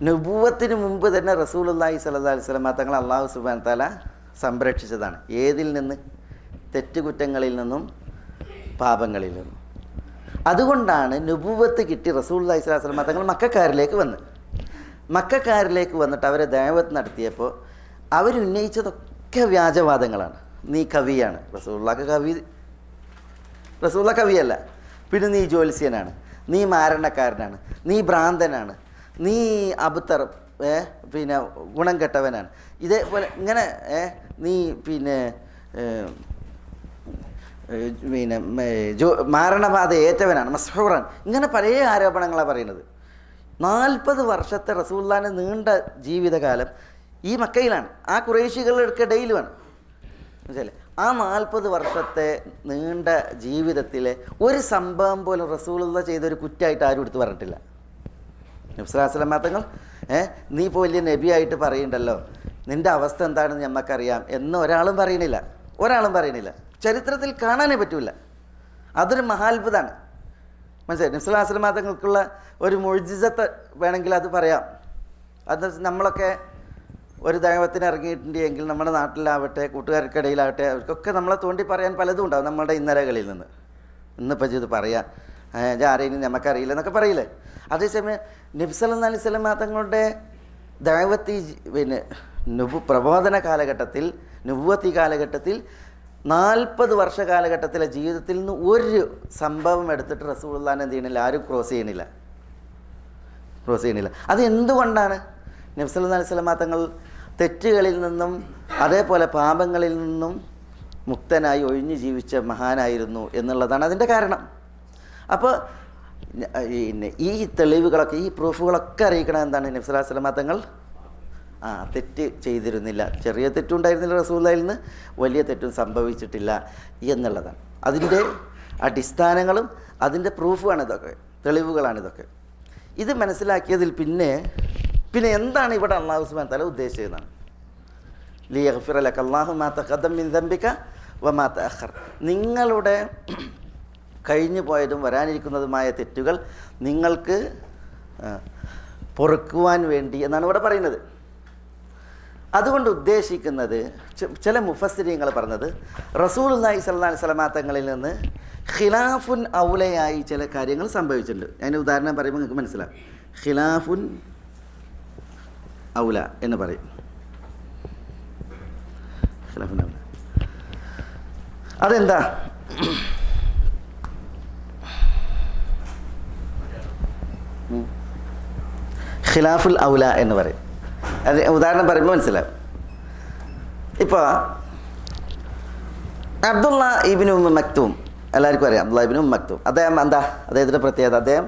നുബുവത്തിന് മുമ്പ് തന്നെ റസൂലുള്ളാഹി സ്വല്ലല്ലാഹു അലൈഹി വസല്ലം തങ്ങൾ അല്ലാഹു സുബ്ഹാനഹു വ തആല സംരക്ഷിച്ചതാണ്. ഏതിൽ നിന്ന്? തെറ്റുകുറ്റങ്ങളിൽ നിന്നും പാപങ്ങളിൽ നിന്നും. അതുകൊണ്ടാണ് നുബുവത്ത് കിട്ടി റസൂലുള്ളാഹി സ്വല്ലല്ലാഹു അലൈഹി വസല്ലം തങ്ങൾ മക്കക്കാരിലേക്ക് വന്നിട്ട് അവരെ ദഅവത്ത് നടത്തിയപ്പോൾ അവരുന്നയിച്ചതൊക്കെ വ്യാജവാദങ്ങളാണ്. നീ കവിയാണ്, റസൂലുള്ളാഹി കവിയല്ല. പിന്നെ നീ ജ്യോത്സ്യനാണ്, നീ മാരണക്കാരനാണ്, നീ ഭ്രാന്തനാണ്, നീ അബുത്തർ, പിന്നെ ഗുണം കെട്ടവനാണ്, ഇതേപോലെ ഇങ്ങനെ നീ പിന്നെ മാരണബാധ ഏറ്റവനാണ്, മസ്ഹൂറാൻ, ഇങ്ങനെ പല ആരോപണങ്ങളാണ് പറയുന്നത്. 40 വർഷത്തെ റസൂലുള്ളാഹിന്റെ നീണ്ട ജീവിതകാലം ഈ മക്കയിലാണ്, ആ ഖുറൈശികൾക്കിടയിലുമാണ്. മനസ്സിലായില്ലേ? ആ 40 വർഷത്തെ നീണ്ട ജീവിതത്തിലെ ഒരു സംഭവം പോലും റസൂലുള്ളാഹി ചെയ്തൊരു കുറ്റമായിട്ട് ആരും എടുത്ത് പറഞ്ഞിട്ടില്ല. നബി സല്ലല്ലാഹു അലൈഹി വസല്ലം തങ്ങൾ നീ ഇപ്പോൾ വലിയ നബിയായിട്ട് പറയുന്നുണ്ടല്ലോ, നിൻ്റെ അവസ്ഥ എന്താണെന്ന് ഞമ്മക്കറിയാം എന്ന് ഒരാളും പറയണില്ല. ചരിത്രത്തിൽ കാണാനേ പറ്റൂല. അതൊരു മഹാത്ഭുതമാണ്. മനസ്സിലായി? നബി സല്ലല്ലാഹു അലൈഹി വസല്ലം തങ്ങൾക്കുള്ള ഒരു മുഅ്ജിസത്ത് വേണമെങ്കിൽ അത് പറയാം. അത് നമ്മളൊക്കെ ഒരു ദൈവത്തിന് ഇറങ്ങിയിട്ടുണ്ടെങ്കിൽ നമ്മുടെ നാട്ടിലാവട്ടെ കൂട്ടുകാർക്കിടയിലാവട്ടെ അവർക്കൊക്കെ നമ്മളെ തോണ്ടി പറയാൻ പലതും ഉണ്ടാവും നമ്മളുടെ ഇന്നലകളിൽ നിന്ന്. ഇന്നിപ്പോൾ ഇത് പറയാം, ആരെയും നമുക്കറിയില്ല എന്നൊക്കെ പറയില്ലേ. അതേസമയം നബി സല്ലല്ലാഹു അലൈഹി വസല്ലം തങ്ങളുടെ ദഅവത്തി പിന്നെ പ്രബോധന കാലഘട്ടത്തിൽ, നുബുവത്തി കാലഘട്ടത്തിൽ 40 വർഷ കാലഘട്ടത്തിലെ ജീവിതത്തിൽ നിന്ന് ഒരു സംഭവം എടുത്തിട്ട് റസൂലുള്ളാഹിനെ എന്ത് ചെയ്യണില്ല, ആരും ക്രോസ് ചെയ്യണില്ല. അത് എന്തുകൊണ്ടാണ്? നബി സല്ലല്ലാഹു അലൈഹി വസല്ലം തങ്ങൾ തെറ്റുകളിൽ നിന്നും അതേപോലെ പാപങ്ങളിൽ നിന്നും മുക്തനായി ഒഴിഞ്ഞു ജീവിച്ച മഹാനായിരുന്നു എന്നുള്ളതാണ് അതിൻ്റെ കാരണം. അപ്പോൾ ഈ തെളിവുകളൊക്കെ, ഈ പ്രൂഫുകളൊക്കെ അറിയിക്കണം എന്താണ്? നബി സല്ലല്ലാഹു അലൈഹി വസല്ലം തങ്ങൾ തെറ്റ് ചെയ്തിരുന്നില്ല, ചെറിയ തെറ്റുണ്ടായിരുന്നില്ല റസൂലുള്ളാഹിൽ നിന്ന്, വലിയ തെറ്റും സംഭവിച്ചിട്ടില്ല എന്നുള്ളതാണ്. അതിൻ്റെ അടിസ്ഥാനങ്ങളും അതിൻ്റെ പ്രൂഫുമാണ് ഇതൊക്കെ, തെളിവുകളാണിതൊക്കെ. ഇത് മനസ്സിലാക്കിയതിൽ പിന്നെ എന്താണ് ഇവിടെ അല്ലാഹു സുബ്ഹാനഹു വ തആല ഉദ്ദേശിച്ചതെന്നാണ്. ലിയഗ്ഫിറ ലക അല്ലാഹു മാ തഖദ്ദമ മിൻ ദംബിക വമാ തഅഖർ. നിങ്ങളുടെ കഴിഞ്ഞു പോയതും വരാനിരിക്കുന്നതുമായ തെറ്റുകൾ നിങ്ങൾക്ക് പൊറുക്കുവാൻ വേണ്ടി എന്നാണ് ഇവിടെ പറയുന്നത്. അതുകൊണ്ട് ഉദ്ദേശിക്കുന്നത്, ചില മുഫസ്സിരീങ്ങൾ പറഞ്ഞത്, റസൂലുള്ളാഹി സ്വല്ലല്ലാഹു അലൈഹി വസല്ലം തങ്ങളിൽ നിന്ന് ഖിലാഫുൻ ഔലയായി ചില കാര്യങ്ങൾ സംഭവിച്ചിട്ടുണ്ട്. അതിൻ്റെ ഉദാഹരണം പറയുമ്പോൾ നിങ്ങൾക്ക് മനസ്സിലാവും. ഖിലാഫുൻ ഔല എന്ന് പറയും. ഖിലാഫുൻ ഔല അതെന്താ? ഖിലാഫുൽ ഔല എന്ന് പറയും. അത് ഉദാഹരണം പറയുമ്പോൾ മനസ്സിലാവും. ഇപ്പോൾ അബ്ദുള്ള ഇബ്നു മക്തൂം, എല്ലാവർക്കും അറിയാം അബ്ദുള്ള ഇബ്നു മക്തൂം. അദ്ദേഹം എന്താ, അദ്ദേഹത്തിൻ്റെ പ്രത്യേകത? അദ്ദേഹം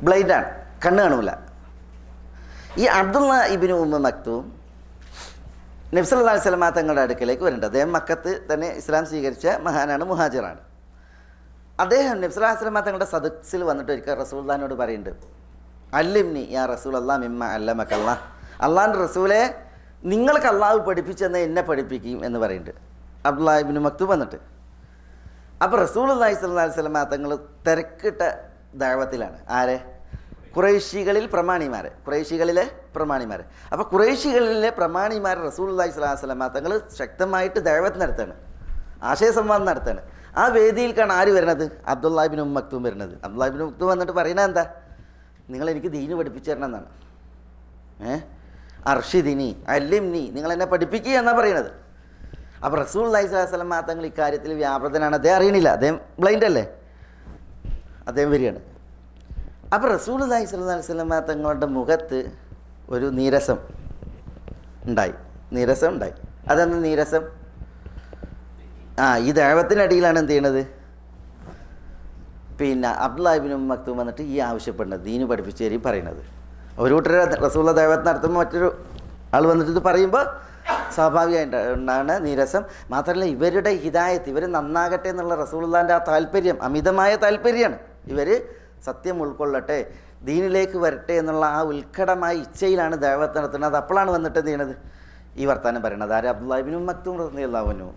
ബ്ലൈൻഡാണ്, കണ്ണ് കാണില്ല. ഈ അബ്ദുള്ള ഇബ്നു മക്തൂം നബി സല്ലല്ലാഹു അലൈഹി വസല്ലം തങ്ങളുടെ അടുക്കലേക്ക് വരുന്നുണ്ട്. അദ്ദേഹം മക്കത്ത് തന്നെ ഇസ്ലാം സ്വീകരിച്ച മഹാനാണ്, മുഹാജിറാണ്. അദ്ദേഹം നബി സല്ലല്ലാഹു അലൈഹി വസല്ലം തങ്ങളുടെ സദസ്സിൽ വന്നിട്ട് ഒരിക്കൽ റസൂലുള്ളാഹിനോട് പറയുന്നുണ്ട്, അല്ലിംനി യാ റസൂലല്ലാഹ് മിമ്മ അല്ലമക അല്ലാഹ്, അള്ളാഹിൻ്റെ റസൂലെ നിങ്ങൾക്ക് അള്ളാഹു പഠിപ്പിച്ചെന്ന് എന്നെ പഠിപ്പിക്കും എന്ന് പറയുന്നുണ്ട് അബ്ദുള്ള ഇബ്നു മക്തൂം വന്നിട്ട്. അപ്പോൾ റസൂലുള്ളാഹി സ്വല്ലല്ലാഹു അലൈഹി വസല്ലം തങ്ങൾ തിരക്കിട്ട ദഅവത്തിലാണ്. ആരെ? ഖുറൈശികളിലെ പ്രമാണിമാരെ. അപ്പോൾ ഖുറൈശികളിലെ പ്രമാണിമാർ റസൂലുള്ളാഹി സ്വല്ലല്ലാഹു അലൈഹി വസല്ലം തങ്ങൾ ശക്തമായിട്ട് ദഅവത്ത് നടത്തുകയാണ്, ആശയസംവാദം നടത്തുകയാണ്. ആ വേദിയിൽക്കാണ് ആര് വരുന്നത്? അബ്ദുള്ള ഇബ്നു മക്തൂം വരുന്നത്. അബ്ദുള്ള ഇബ്നു മക്തൂം വന്നിട്ട് പറയുന്നത് എന്താ? നിങ്ങളെനിക്ക് ദീന് പഠിപ്പിച്ചു തരണം എന്നാണ്. അർഷിദിനി അല്ലിംനി, നിങ്ങളെന്നെ പഠിപ്പിക്കുക എന്നാണ് പറയുന്നത്. അപ്പോൾ റസൂലുള്ളാഹി സ്വല്ലല്ലാഹു അലൈഹി വസല്ലം തങ്ങൾ ഇക്കാര്യത്തിൽ വ്യാപൃതനാണ്. അദ്ദേഹം അറിയണില്ല, അദ്ദേഹം ബ്ലൈൻഡ് അല്ലേ, അദ്ദേഹം വരികയാണ്. അപ്പോൾ റസൂലുള്ളാഹി സ്വല്ലല്ലാഹു അലൈഹി വസല്ലം തങ്ങളുടെ മുഖത്ത് ഒരു നീരസം ഉണ്ടായി. അതെന്ത് നീരസം? ഈ ദഅവത്തിനടിയിലാണ് എന്ത് ചെയ്യണത്? പിന്നെ അബ്ദുള്ള ഇബ്നു മക്തൂം വന്നിട്ട് ഈ ആവശ്യപ്പെടുന്നത്, ദീന് പഠിപ്പിച്ചു തരും പറയുന്നത്. ഒരു കൂട്ടർ റസൂലുള്ള ദഅവത്ത് നടത്തുമ്പോൾ മറ്റൊരു ആൾ വന്നിട്ട് ഇത് പറയുമ്പോൾ സ്വാഭാവികമായിട്ടാണ് നീരസം. മാത്രമല്ല ഇവരുടെ ഹിദായത്ത്, ഇവർ നന്നാകട്ടെ എന്നുള്ള റസൂലുള്ളാഹിൻ്റെ ആ താല്പര്യം അമിതമായ താല്പര്യമാണ്. ഇവർ സത്യം ഉൾക്കൊള്ളട്ടെ, ദീനിലേക്ക് വരട്ടെ എന്നുള്ള ആ ഉത്കടമായ ഇച്ഛയിലാണ് ദഅവത്ത് നടത്തുന്നത്. അപ്പോഴാണ് വന്നിട്ട് എന്ത് ചെയ്യണത്? ഈ വർത്താനം പറയണത്. ആര്? അബ്ദുള്ള ഇബ്നു മക്തൂം റളിയല്ലാഹു അൻഹു.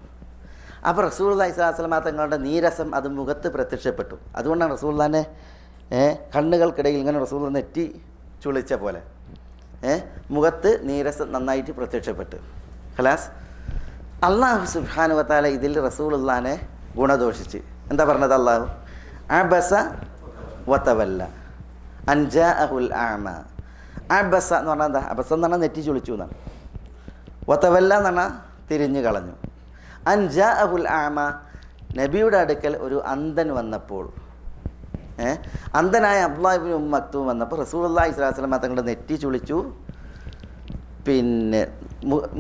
അപ്പോൾ റസൂലുള്ളാഹി സ്വല്ലല്ലാഹു അലൈഹി വസല്ലം തങ്ങളുടെ നീരസം അത് മുഖത്ത് പ്രത്യക്ഷപ്പെട്ടു. അതുകൊണ്ടാണ് റസൂലുള്ളാഹിൻ്റെ കണ്ണുകൾക്കിടയിൽ ഇങ്ങനെ റസൂലുള്ളാഹി നെറ്റി ചുളിച്ച പോലെ മുഖത്ത് നീരസം നന്നായിട്ട് പ്രത്യക്ഷപ്പെട്ടു. ഖലാസ്. അല്ലാഹു സുബ്ഹാനഹു വ തആല ഇതിൽ റസൂലുള്ളാഹിനെ ഗുണദോഷിച്ച് എന്താ പറഞ്ഞത്? അല്ലാഹു അബസ വതവല്ല അൻ ജാഅഹുൽ അഅമ. അബസ എന്ന് പറഞ്ഞാൽ എന്താ? അബസ എന്ന് പറഞ്ഞാൽ നെറ്റി ചുളിച്ചു എന്നാണ്. വതവല്ല എന്ന് പറഞ്ഞാൽ തിരിഞ്ഞു കളഞ്ഞു. അൻ ജാഅഹുൽ അഅമ, നബിയുടെ അടുക്കൽ ഒരു അന്ധൻ വന്നപ്പോൾ, അന്ധനായ അബ്ദുള്ള ഇബ്നു മക്തൂം വന്നപ്പോൾ റസൂലുള്ളാഹി സ്വല്ലല്ലാഹു അലൈഹി വസല്ലം തങ്ങളുടെ നെറ്റി ചുളിച്ചു, പിന്നെ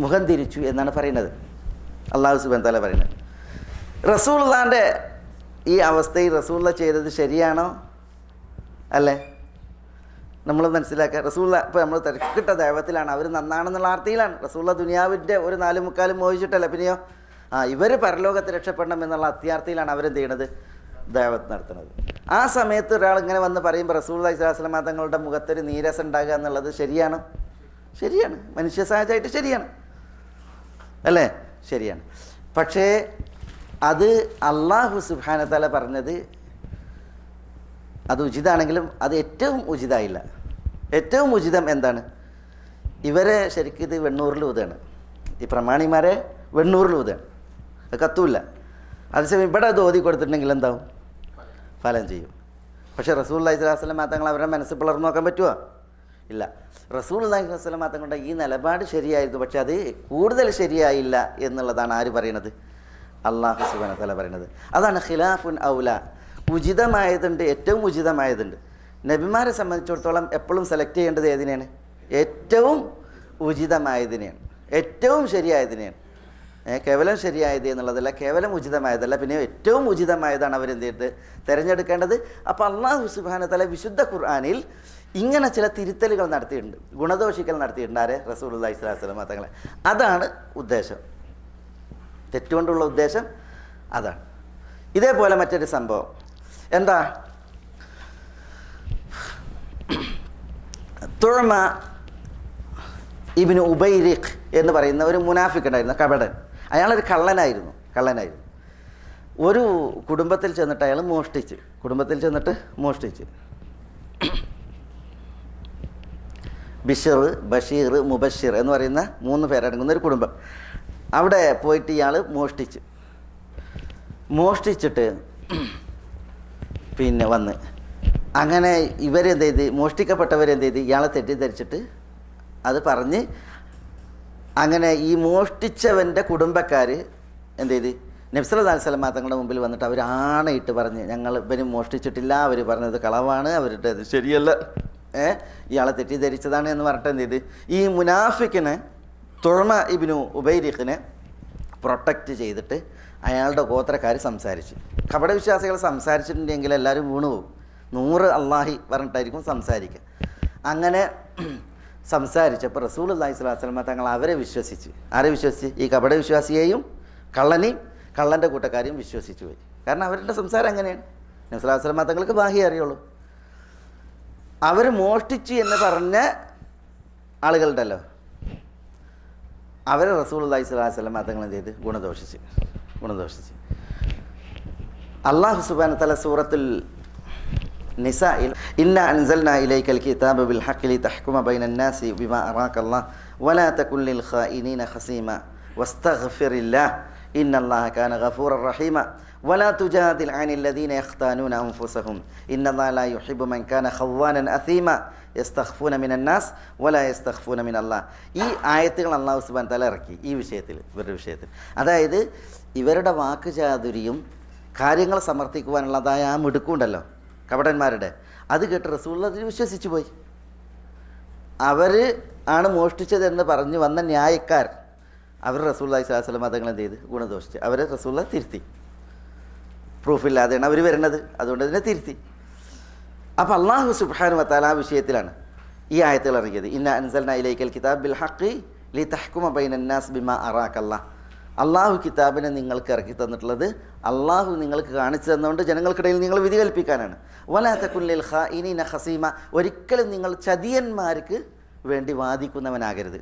മുഖം തിരിച്ചു എന്നാണ് പറയുന്നത്. അല്ലാഹു സുബ്ഹാനഹു വ തആല പറയുന്നത്. റസൂലുള്ളാഹിൻ്റെ ഈ അവസ്ഥയിൽ റസൂലുള്ളാഹി ചെയ്തത് ശരിയാണോ അല്ലേ? നമ്മൾ മനസ്സിലാക്കുക. റസൂലുള്ളാഹി ഇപ്പോൾ നമ്മൾ തിരക്കിട്ട ദഅവത്തിലാണ്, അവർ നന്നാണെന്നുള്ള ആർത്തിയിലാണ്. റസൂലുള്ളാഹി ദുനിയാവിൻ്റെ ഒരു 4/4 മോഹിച്ചിട്ടല്ല, പിന്നെയോ ഇവർ പരലോകത്ത് രക്ഷപ്പെടണം എന്നുള്ള അത്യാർത്ഥിയിലാണ് അവരെന്ത് ചെയ്യണത്? ദഅവത്ത് നടത്തുന്നത്. ആ സമയത്ത് ഒരാൾ ഇങ്ങനെ വന്ന് പറയുമ്പോൾ റസൂലുള്ളാഹി സ്വല്ലല്ലാഹു അലൈഹി വസല്ലം തങ്ങളുടെ മുഖത്തൊരു നീരസം ഉണ്ടാകുക എന്നുള്ളത് ശരിയാണ്? ശരിയാണ്, മനുഷ്യ സഹജമായിട്ട് ശരിയാണ് അല്ലേ? ശരിയാണ്. പക്ഷേ അത് അല്ലാഹു സുബ്ഹാനഹു വ തആല പറഞ്ഞത് അത് ഉചിതമാണെങ്കിലും അത് ഏറ്റവും ഉചിതമായില്ല. ഏറ്റവും ഉചിതം എന്താണ്? ഇവരെ ശരിക്കും ഇത് വെണ്ണൂറിൽ ഊതാണ്, ഈ പ്രമാണിമാരെ വെണ്ണൂറിൽ ഊതാണ്, അത് കത്തൂല്ല. അതേസമയം ഇവിടെ അത് ഓതി കൊടുത്തിട്ടുണ്ടെങ്കിൽ എന്താവും? ഫലം ചെയ്യും. പക്ഷേ റസൂലുള്ളാഹി സ്വല്ലല്ലാഹു അലൈഹി വസല്ലം തങ്ങൾ അവരുടെ മനസ്സ് പിളർന്നു നോക്കാൻ പറ്റുമോ? ഇല്ല. റസൂലുള്ളാഹി സ്വല്ലല്ലാഹു അലൈഹി വസല്ലം തങ്ങളുടെ ഈ നിലപാട് ശരിയായിരുന്നു, പക്ഷെ അത് കൂടുതൽ ശരിയായില്ല എന്നുള്ളതാണ് ആര് പറയണത്? അല്ലാഹു സുബ്ഹാനഹു വ തആല പറയണത്. അതാണ് ഖിലാഫുൻ ഔല. ഉചിതമായതുണ്ട്, ഏറ്റവും ഉചിതമായതുണ്ട്. നബിമാരെ സംബന്ധിച്ചിടത്തോളം എപ്പോഴും സെലക്ട് ചെയ്യേണ്ടത് ഏതിനെയാണ്? ഏറ്റവും ഉചിതമായതിനെയാണ്, ഏറ്റവും ശരിയായതിനെയാണ്. കേവലം ശരിയായത് എന്നുള്ളതല്ല, കേവലം ഉചിതമായതല്ല, പിന്നെ ഏറ്റവും ഉചിതമായതാണ് അവരെന്ത് ചെയ്തിട്ട് തിരഞ്ഞെടുക്കേണ്ടത്. അപ്പോൾ അള്ളാഹു സുബ്ഹാനഹു വ തആല വിശുദ്ധ ഖുർആനിൽ ഇങ്ങനെ ചില തിരുത്തലുകൾ നടത്തിയിട്ടുണ്ട്, ഗുണദോഷിക്കൽ നടത്തിയിട്ടുണ്ട്. ആരെ? റസൂലുള്ളാഹി സ്വല്ലല്ലാഹു അലൈഹി വസല്ലം തങ്ങളെ. അതാണ് ഉദ്ദേശം, തെറ്റുകൊണ്ടുള്ള ഉദ്ദേശം അതാണ്. ഇതേപോലെ മറ്റൊരു സംഭവം എന്താ, തുഅമ ഇബ്നു ഉബൈരിഖ് എന്ന് പറയുന്ന ഒരു മുനാഫിഖ് ഉണ്ടായിരുന്നു, കപടൻ. അയാളൊരു കള്ളനായിരുന്നു. ഒരു കുടുംബത്തിൽ ചെന്നിട്ട് അയാൾ മോഷ്ടിച്ച് ബിഷർ, ബഷീർ, മുബഷിർ എന്ന് പറയുന്ന 3 പേരടങ്ങുന്ന ഒരു കുടുംബം. അവിടെ പോയിട്ട് ഇയാൾ മോഷ്ടിച്ചിട്ട് പിന്നെ വന്ന് അങ്ങനെ ഇവരെന്ത് ചെയ്ത്, മോഷ്ടിക്കപ്പെട്ടവരെന്ത് ചെയ്ത് ഇയാളെ തെറ്റിദ്ധരിച്ചിട്ട് അത് പറഞ്ഞ് അങ്ങനെ ഈ മോഷ്ടിച്ചവൻ്റെ കുടുംബക്കാർ എന്ത് ചെയ്ത് നബി സല്ലല്ലാഹു അലൈഹി വസല്ലം തങ്ങളുടെ മുമ്പിൽ വന്നിട്ട് അവർ ആണയിട്ട് പറഞ്ഞ്, ഞങ്ങൾ ഇവരും മോഷ്ടിച്ചിട്ടില്ല, അവർ പറഞ്ഞത് കളവാണ്, അവരുടെ അത് ശരിയല്ല, ഇയാളെ തെറ്റിദ്ധരിച്ചതാണ് എന്ന് പറഞ്ഞിട്ട് എന്ത് ചെയ്ത് ഈ മുനാഫിക്കിനെ, തുഅമ ഇബ്നു ഉബൈരിഖിനെ പ്രൊട്ടക്റ്റ് ചെയ്തിട്ട് അയാളുടെ ഗോത്രക്കാർ സംസാരിച്ചു. കപടവിശ്വാസികൾ സംസാരിച്ചിട്ടുണ്ടെങ്കിൽ എല്ലാവരും വീണു പോകും. 100 അല്ലാഹി പറഞ്ഞിട്ടായിരിക്കും സംസാരിക്കുക. അങ്ങനെ സംസാരിച്ചപ്പോൾ റസൂലുള്ളാഹി സ്വല്ലല്ലാഹു അലൈഹി വസല്ലം തങ്ങൾ അവരെ വിശ്വസിച്ച്. ആരെ വിശ്വസിച്ച്? ഈ കപടവിശ്വാസിയെയും കള്ളനെയും കള്ളൻ്റെ കൂട്ടക്കാരെയും വിശ്വസിച്ചു പോയി. കാരണം അവരുടെ സംസാരം അങ്ങനെയാണ്. നബി സല്ലല്ലാഹു അലൈഹി വസല്ലം തങ്ങൾക്ക് ബാഹ്യം അറിയുള്ളൂ. അവർ മോഷ്ടിച്ചു എന്ന് പറഞ്ഞ ആളുകളുണ്ടല്ലോ, അവരെ റസൂലുള്ളാഹി സ്വല്ലല്ലാഹു അലൈഹി വസല്ലം തങ്ങൾ എന്ത് ചെയ്ത് ഗുണദോഷിച്ച്. അല്ലാഹു സുബ്ഹാനഹു വ തആല സൂറത്തുൽ നിസാഇൽ ഇന്നാ അൻസൽനാ ഇലൈക്കൽ കിതാബ ബിൽ ഹഖ് ലിതഹ്കുമ ബൈനൻ നാസി ബിമാ അറാകല്ലാഹ് വലാ തകുൻ ലിൽ ഖായിനീന ഖസീമ വസ്തഗ്ഫിറില്ലാഹ് ഇന്നല്ലാഹ കാന ഗഫൂറർ റഹീമ വലാ തുജാദിൽ അനിൽ ലദീന യഖ്താനൂന അൻഫുസഹും ഇന്നല്ലാഹ ലാ യുഹിബ്ബു മൻ കാന ഖവ്വാനൻ അസീമ യസ്തഖ്ഫൂന മിനൻ നാസ് വലാ യസ്തഖ്ഫൂന മിനല്ലാഹ്. ഈ ആയത്തുകൾ അല്ലാഹു സുബ്ഹാനഹു വ തആല ഇറക്കി ഇവരുടെ വിഷയത്തിൽ. അതായത് ഇവരുടെ വാക്ക് ചാതുരിയും കാര്യങ്ങൾ സമർത്ഥിക്കുവാനുള്ളതായ ആ മിടുക്കുണ്ടല്ലോ കപടന്മാരുടെ, അത് കേട്ട് റസൂലുള്ളാഹി വിശ്വസിച്ചു പോയി. അവർ ആണ് മോഷ്ടിച്ചതെന്ന് പറഞ്ഞു വന്ന ന്യായക്കാർ അവർ റസൂലുള്ളാഹി സ്വല്ലല്ലാഹു അലൈഹി വസല്ലം തങ്ങൾ എന്ത് ചെയ്ത് ഗുണദോഷിച്ച്. അവരെ റസൂലുള്ളാഹി തിരുത്തി. പ്രൂഫില്ലാതെയാണ് അവർ വരുന്നത്, അതുകൊണ്ട് തന്നെ തിരുത്തി. അപ്പോൾ അല്ലാഹു സുബ്ഹാനഹു വ തആല ആ വിഷയത്തിലാണ് ഈ ആയത്തുകൾ ഇറങ്ങിയത്. ഇന്നാ അൻസൽനാ ഇലൈക്കൽ കിതാബ ബിൽ ഹഖ് ലിതഹ്കുമ ബൈനൻ നാസ് ബിമാ അറാകല്ലാഹ്. അള്ളാഹു കിതാബിനെ നിങ്ങൾക്ക് ഇറക്കി തന്നിട്ടുള്ളത് അള്ളാഹു നിങ്ങൾക്ക് കാണിച്ചു തന്നുകൊണ്ട് ജനങ്ങൾക്കിടയിൽ നിങ്ങൾ വിധി കൽപ്പിക്കാനാണ്. വലാ തകുൻ ലിൽ ഖായിനീന ഖസീമ. ഒരിക്കലും നിങ്ങൾ ചതിയന്മാർക്ക് വേണ്ടി വാദിക്കുന്നവനാകരുത്.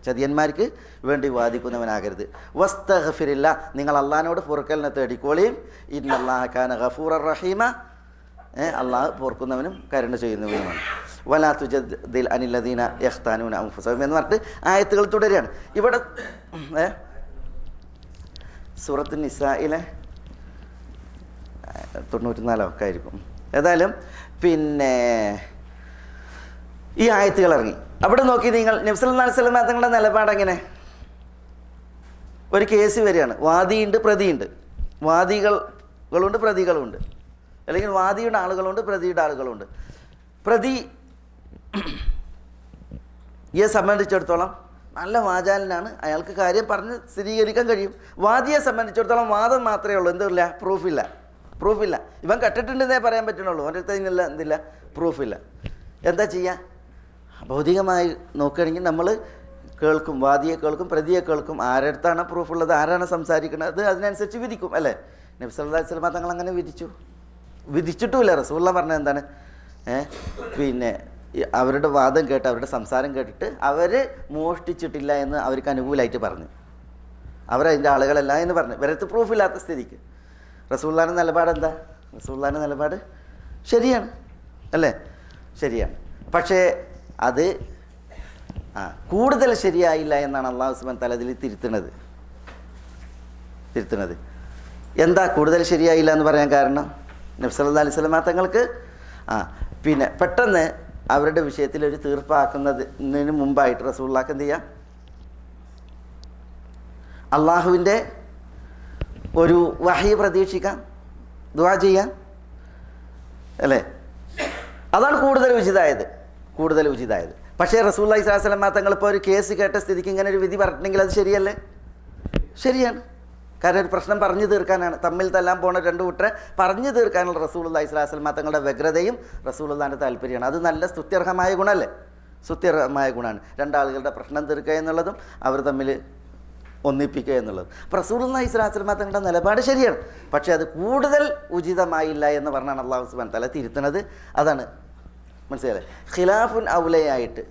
വസ്തഗ്ഫിറില്ല. നിങ്ങൾ അള്ളാഹിനോട് പൊറുക്കലിനെ തേടിക്കോളിയും. ഇന്നല്ലാഹ കാന ഗഫൂറർ റഹീമ. അള്ളാഹു പൊറുക്കുന്നവനും കരുണ ചെയ്യുന്നവനുമാണ്. വലാ തുജദ്ദിൽ അനിൽ ലദീന യഖ്താനൂന അൻഫുസഹും എന്ന് പറഞ്ഞിട്ട് ആയത്തുകൾ തുടരുകയാണ്. ഇവിടെ സൂറത്ത് നിസായിലെ 94 ഒക്കെ ആയിരിക്കും. ഏതായാലും പിന്നെ ഈ ആയത്തുകൾ ഇറങ്ങി. അവിടെ നോക്കി നിങ്ങൾ നബി സല്ലല്ലാഹു അലൈഹി വസല്ലം തങ്ങളുടെ നിലപാട് എങ്ങനെ? ഒരു കേസ് വരികയാണ്, വാദിയുണ്ട് പ്രതിയുണ്ട്. വാദികളുണ്ട് പ്രതികളുണ്ട്, അല്ലെങ്കിൽ വാദിയുടെ ആളുകളുണ്ട് പ്രതിയുടെ ആളുകളുണ്ട്. പ്രതിയെ സംബന്ധിച്ചിടത്തോളം നല്ല വാചാലനാണ്, അയാൾക്ക് കാര്യം പറഞ്ഞ് സ്ഥിരീകരിക്കാൻ കഴിയും. വാദിയെ സംബന്ധിച്ചിടത്തോളം വാദം മാത്രമേ ഉള്ളൂ, എന്തില്ല? പ്രൂഫില്ല. ഇവൻ കട്ടിട്ടുണ്ടെന്നേ പറയാൻ പറ്റുന്നുള്ളൂ, അവൻ്റെ അടുത്ത് എന്തില്ല? പ്രൂഫില്ല. എന്താ ചെയ്യുക? ഭൗതികമായി നോക്കുകയാണെങ്കിൽ നമ്മൾ കേൾക്കും, വാദിയെ കേൾക്കും, പ്രതിയെ കേൾക്കും. ആരടുത്താണ് പ്രൂഫുള്ളത്, ആരാണ് സംസാരിക്കുന്നത്, അതിനനുസരിച്ച് വിധിക്കും, അല്ലേ? നബി സല്ലല്ലാഹു അലൈഹി വസല്ലം തങ്ങൾ അങ്ങനെ വിധിച്ചിട്ടുമില്ല. റസൂലുള്ളാഹി പറഞ്ഞത് എന്താണ്? പിന്നെ അവരുടെ വാദം കേട്ട്, അവരുടെ സംസാരം കേട്ടിട്ട് അവർ മോഷ്ടിച്ചിട്ടില്ല എന്ന് അവർക്ക് അനുകൂലമായിട്ട് പറഞ്ഞു, അവരതിൻ്റെ ആളുകളല്ല എന്ന് പറഞ്ഞു. ഇവരടുത്ത് പ്രൂഫില്ലാത്ത സ്ഥിതിക്ക് റസൂലുള്ളാഹിയുടെ നിലപാട് എന്താ? റസൂലുള്ളാഹിയുടെ നിലപാട് ശരിയാണ്, അല്ലേ? ശരിയാണ്. പക്ഷേ അത് കൂടുതൽ ശരിയായില്ല എന്നാണ് അല്ലാഹു സുബ്ഹാനഹു വ തആല അതിൽ തിരുത്തുന്നത്. എന്താ കൂടുതൽ ശരിയായില്ല എന്ന് പറയാൻ കാരണം? നബി സല്ലല്ലാഹു അലൈഹി വസല്ലം തങ്ങൾക്ക് പിന്നെ പെട്ടെന്ന് അവരുടെ വിഷയത്തിൽ ഒരു തീർപ്പാക്കുന്നതിന് മുമ്പായിട്ട് റസൂലുള്ളാഹിക്ക് എന്ത് ചെയ്യാം? അള്ളാഹുവിൻ്റെ ഒരു വഹി പ്രതീക്ഷിക്കാം, ദുആ ചെയ്യാം, അല്ലേ? അതാണ് കൂടുതൽ ഉചിതായത്. പക്ഷേ റസൂലുള്ളാഹി സ്വല്ലല്ലാഹു അലൈഹി വസല്ലം തങ്ങൾ ഇപ്പോൾ ഒരു കേസ് കേട്ട സ്ഥിതിക്ക് ഇങ്ങനെ ഒരു വിധി പറഞ്ഞിട്ടുണ്ടെങ്കിൽ അത് ശരിയല്ലേ? ശരിയാണ്. കാരണം ഒരു പ്രശ്നം പറഞ്ഞു തീർക്കാനാണ്, തമ്മിൽ തല്ലാൻ പോണ രണ്ട് കൂട്ടരെ പറഞ്ഞു തീർക്കാനുള്ള റസൂലുള്ളാഹി സ്വല്ലല്ലാഹു അലൈഹി വസല്ലം തങ്ങളുടെ വ്യഗ്രതയും റസൂലുള്ളാഹിൻ്റെ താല്പര്യമാണ്. അത് നല്ല സ്തുത്യർഹമായ ഗുണമല്ലേ? സ്തുത്യർഹമായ ഗുണമാണ്. രണ്ടാളുകളുടെ പ്രശ്നം തീർക്കുക എന്നുള്ളതും അവർ തമ്മിൽ ഒന്നിപ്പിക്കുക എന്നുള്ളത്. അപ്പോൾ റസൂലുള്ളാഹി സ്വല്ലല്ലാഹു അലൈഹി വസല്ലം തങ്ങളുടെ നിലപാട് ശരിയാണ്, പക്ഷേ അത് കൂടുതൽ ഉചിതമായില്ല എന്ന് പറഞ്ഞാണ് അല്ലാഹു സുബ്ഹാനഹു വ തആല തിരുത്തുന്നത്. അതാണ് മനസ്സിലായത്. ഖിലാഫുൻ ഔലയായിട്ട്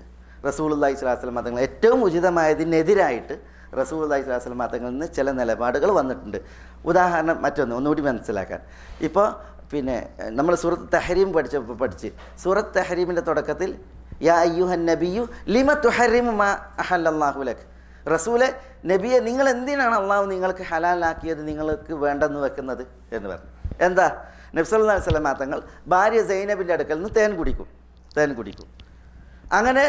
റസൂലുള്ളാഹി സ്വല്ലല്ലാഹു അലൈഹി വസല്ലം തങ്ങൾ ഏറ്റവും ഉചിതമായതിനെതിരായിട്ട് റസൂലുള്ളാഹി സ്വല്ലല്ലാഹു അലൈഹി വസല്ലം തങ്ങളിൽ നിന്ന് ചില നിലപാടുകൾ വന്നിട്ടുണ്ട്. ഉദാഹരണം ഒന്നുകൂടി മനസ്സിലാക്കാൻ, ഇപ്പോൾ നമ്മൾ സൂറത്ത് തഹരീം പഠിച്ച് സൂറത്ത് തഹരീമിൻ്റെ തുടക്കത്തിൽ യാ അയ്യുഹൻ നബിയു ലിമ തുഹരിമു മാ അഹല്ലല്ലാഹു ലക്, റസൂലെ നബിയെ നിങ്ങൾ എന്തിനാണ് അള്ളാഹു നിങ്ങൾക്ക് ഹലാലാക്കിയത് നിങ്ങൾക്ക് വേണ്ടെന്ന് വെക്കുന്നത് എന്ന് പറഞ്ഞു. എന്താ? നബി സല്ലല്ലാഹു അലൈഹി വസല്ലം തങ്ങൾ ഭാര്യ സൈനബിൻ്റെ അടുക്കൽ നിന്ന് തേൻ കുടിക്കും. അങ്ങനെ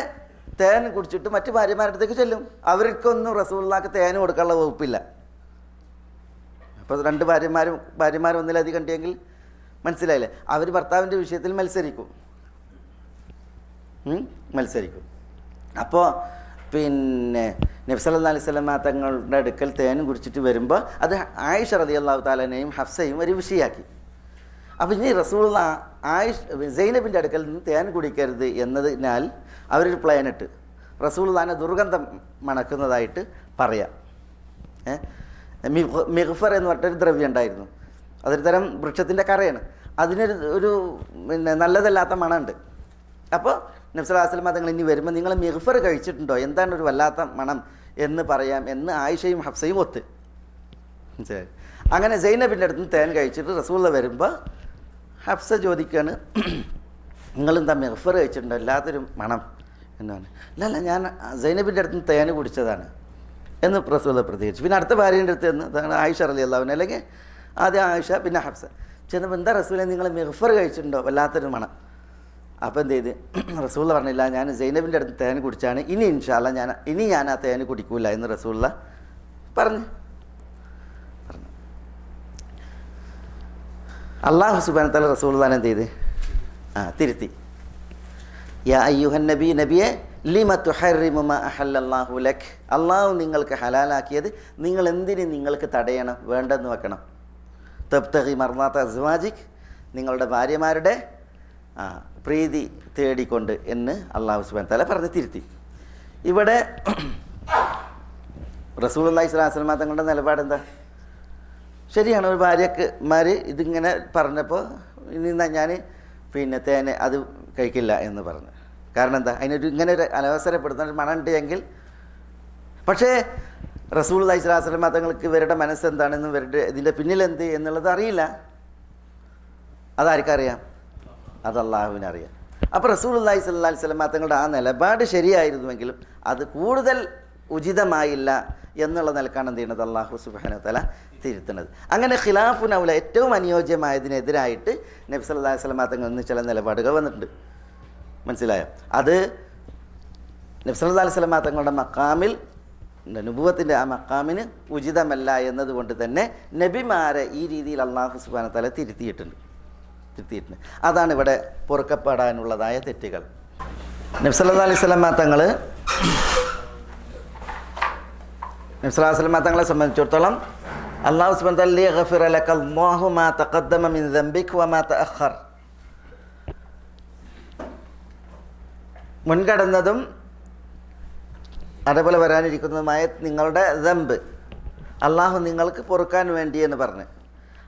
തേൻ കുടിച്ചിട്ട് മറ്റു ഭാര്യമാരുടെ അടുത്തേക്ക് ചെല്ലും. അവർക്കൊന്നും റസൂലുള്ളാഹിക്ക് തേൻ കൊടുക്കാനുള്ള വകുപ്പില്ല. അപ്പോൾ രണ്ട് ഭാര്യമാർ ഒന്നിലധികം ഉണ്ടെങ്കിൽ മനസ്സിലായില്ലേ, അവർ ഭർത്താവിൻ്റെ വിഷയത്തിൽ മത്സരിക്കും. അപ്പോൾ നബി സല്ലല്ലാഹു അലൈഹി വസല്ലം തങ്ങളുടെ അടുക്കൽ തേൻ കുടിച്ചിട്ട് വരുമ്പോൾ അത് ആയിഷ റളിയല്ലാഹു തആലയെയും ഹഫ്സയും ഒരു വിഷയമാക്കി. അപ്പോൾ ഇനി റസൂലുള്ളാഹി സൈനബിൻ്റെ അടുക്കൽ നിന്ന് തേൻ കുടിക്കരുത് എന്നതിനാൽ അവരൊരു പ്ലാനിട്ട് റസൂലുള്ളാഹിനെ ദുർഗന്ധം മണക്കുന്നതായിട്ട് പറയാം. മിഗ്ഫർ എന്ന് പറഞ്ഞൊരു ദ്രവ്യം ഉണ്ടായിരുന്നു, അതൊരു തരം വൃക്ഷത്തിൻ്റെ കറയാണ്, അതിനൊരു നല്ലതല്ലാത്ത മണമുണ്ട്. അപ്പോൾ നബി സല്ലല്ലാഹു അലൈഹി വസല്ലം തങ്ങൾ ഇനി വരുമ്പോൾ നിങ്ങൾ മിഗ്ഫർ കഴിച്ചിട്ടുണ്ടോ, എന്താണ് ഒരു വല്ലാത്ത മണം എന്ന് പറയാം എന്ന് ആയിഷയും ഹഫ്സയും ഒത്ത്. അങ്ങനെ സൈനബിൻ്റെ അടുത്ത് നിന്ന് തേൻ കഴിച്ചിട്ട് റസൂലുള്ളാഹി വരുമ്പോൾ ഹഫ്സ ചോദിക്കുകയാണ്, നിങ്ങളെന്താ മിഗ്ഫർ കഴിച്ചിട്ടുണ്ടോ, വല്ലാത്തൊരു മണം എന്നാണ്. അല്ല ഞാൻ സൈനബിൻ്റെ അടുത്ത് നിന്ന് തേൻ കുടിച്ചതാണ് എന്ന് റസൂലുള്ളാഹി പ്രതികരിച്ചു. പിന്നെ അടുത്ത ഭാര്യൻ്റെ അടുത്ത് നിന്ന് ആയിഷ റളിയല്ലാഹു അൻഹ, അല്ലെങ്കിൽ ആദ്യം ആയിഷ പിന്നെ ഹഫ്സ ചെന്നപ്പോൾ എന്താ റസൂലെ നിങ്ങൾ മിഗ്ഫർ കഴിച്ചിട്ടുണ്ടോ, വല്ലാത്തൊരു മണം. അപ്പോൾ എന്ത് ചെയ്ത് റസൂലുള്ളാഹി പറഞ്ഞില്ല, ഞാൻ സൈനബിൻ്റെ അടുത്ത് തേൻ കുടിച്ചാണ്, ഇനി ഇൻഷാ അല്ലാഹ് ഞാൻ ആ തേൻ കുടിക്കൂല എന്ന് റസൂലുള്ളാഹി പറഞ്ഞു. അല്ലാഹു സുബ്ഹാനഹു വ തആല റസൂലുള്ളാഹിനെ എന്ത് ചെയ്ത് തിരുത്തി. യാ അയ്യുഹൻ നബിയെ ലിമ തുഹർറിമു മാ അഹല്ലല്ലാഹു ലക്, അള്ളാഹു നിങ്ങൾക്ക് ഹലാലാക്കിയത് നിങ്ങൾ എന്തിന് നിങ്ങൾക്ക് തടയണം, വേണ്ടെന്ന് വെക്കണം. തബ്തഗി മർളാത അസ്വാജിക്, നിങ്ങളുടെ ഭാര്യമാരുടെ പ്രീതി തേടിക്കൊണ്ട് എന്ന് അല്ലാഹു സുബ്ഹാനഹു വ തആല പറഞ്ഞ് തിരുത്തി. ഇവിടെ റസൂലുള്ളാഹി സ്വല്ലല്ലാഹു അലൈഹി വസല്ലം തങ്ങളുടെ നിലപാട് എന്താ? ശരിയാണ്, ഒരു ഭാര്യമാർ ഇതിങ്ങനെ പറഞ്ഞപ്പോൾ ഇനി ഞാൻ തേന് അത് കഴിക്കില്ല എന്ന് പറഞ്ഞു. കാരണം എന്താ? ഇങ്ങനെ ഒരു അനവസരപ്പെടുത്തുന്ന ഒരു മണമുണ്ട് എങ്കിൽ. പക്ഷേ റസൂലുള്ളാഹി സ്വല്ലല്ലാഹു അലൈഹി വസല്ലം തങ്ങൾക്ക് ഇവരുടെ മനസ്സെന്താണെന്നും ഇവരുടെ ഇതിൻ്റെ പിന്നിലെന്ത് എന്നുള്ളത് അറിയില്ല. അതാർക്കറിയാം? അത് അള്ളാഹുവിനറിയാം. അപ്പോൾ റസൂലുള്ളാഹി സ്വല്ലല്ലാഹു അലൈഹി വസല്ലം തങ്ങളുടെ ആ നിലപാട് ശരിയായിരുന്നുവെങ്കിലും അത് കൂടുതൽ ഉചിതമായില്ല എന്നുള്ള നിലക്കാണ് എന്ത് ചെയ്യുന്നത് അല്ലാഹു സുബ്ഹാനഹു വ തആല തിരുത്തുന്നത്. അങ്ങനെ ഖിലാഫുൻ ഔല ഏറ്റവും അനുയോജ്യമായതിനെതിരായിട്ട് നബി സല്ലല്ലാഹു അലൈഹി വസല്ലം തങ്ങളിൽ നിന്ന് ചില നിലപാടുകൾ വന്നിട്ടുണ്ട്. മനസ്സിലായോ? അത് നബി സല്ലല്ലാഹു അലൈഹി വസല്ലം തങ്ങളുടെ മഖാമിൽ നുബുവത്തിൻ്റെ ആ മഖാമിന് ഉചിതമല്ല എന്നതുകൊണ്ട് തന്നെ നബിമാരെ ഈ രീതിയിൽ അല്ലാഹു സുബ്ഹാനഹു വ തആല തിരുത്തിയിട്ടുണ്ട്. അതാണ് ഇവിടെ പൊറുക്കപ്പെടാനുള്ളതായ തെറ്റുകൾ. നബി സല്ലല്ലാഹു അലൈഹി വസല്ലം തങ്ങളെ സംബന്ധിച്ചിടത്തോളം അല്ലാഹു സുബ്ഹാനഹു വ തആല ലിയഗ്ഫിറ ലകല്ലാഹു മാ തഖദ്ദമ മിൻ ദംബിക വമാ തഅഖർ, മുൻകടന്നതും അതേപോലെ വരാനിരിക്കുന്നതുമായ നിങ്ങളുടെ ദംബ് അള്ളാഹു നിങ്ങൾക്ക് പൊറുക്കാൻ വേണ്ടി എന്ന് പറഞ്ഞ്.